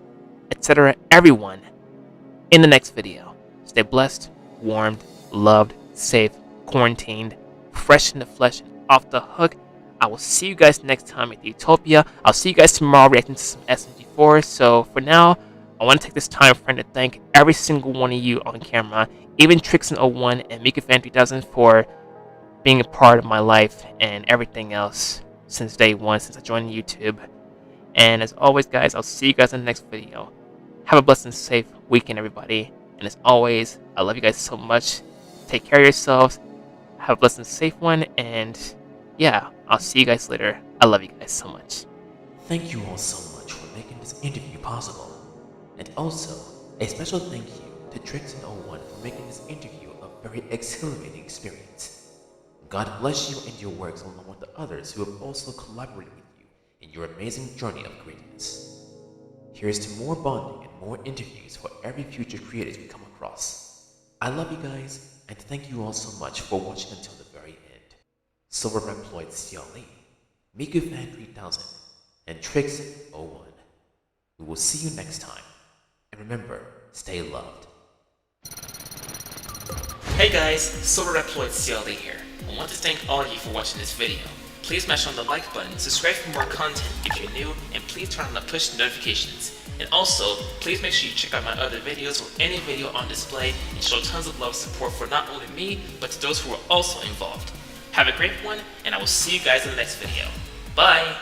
Speaker 1: etc. Everyone in the next video. Stay blessed, warmed, loved, safe, quarantined, fresh in the flesh, and off the hook. I will see you guys next time at Utopia. I'll see you guys tomorrow reacting to some SMG4. So for now, I want to take this time, friend, to thank every single one of you on camera, even Trixen01 and MikaFan3000 for being a part of my life and everything else since day one, since I joined YouTube. And as always, guys, I'll see you guys in the next video. Have a blessed and safe weekend, everybody. And as always, I love you guys so much. Take care of yourselves. Have a blessed and safe one. And yeah, I'll see you guys later. I love you guys so much.
Speaker 8: Thank you all so much for making this interview possible. And also, a special thank you to Trixen01 for making this interview a very exhilarating experience. God bless you and your works along with the others who have also collaborated with you in your amazing journey of greatness. Here's to more bonding and more interviews for every future creators we come across. I love you guys, and thank you all so much for watching until the very end. Silverreploid CLE, MikaFan3000, and Trixen01. We will see you next time. And remember, stay loved.
Speaker 1: Hey guys, Silverreploid CLD here. I want to thank all of you for watching this video. Please smash on the like button, subscribe for more content if you're new, and please turn on the push notifications. And also, please make sure you check out my other videos or any video on display and show tons of love and support for not only me, but to those who are also involved. Have a great one, and I will see you guys in the next video. Bye!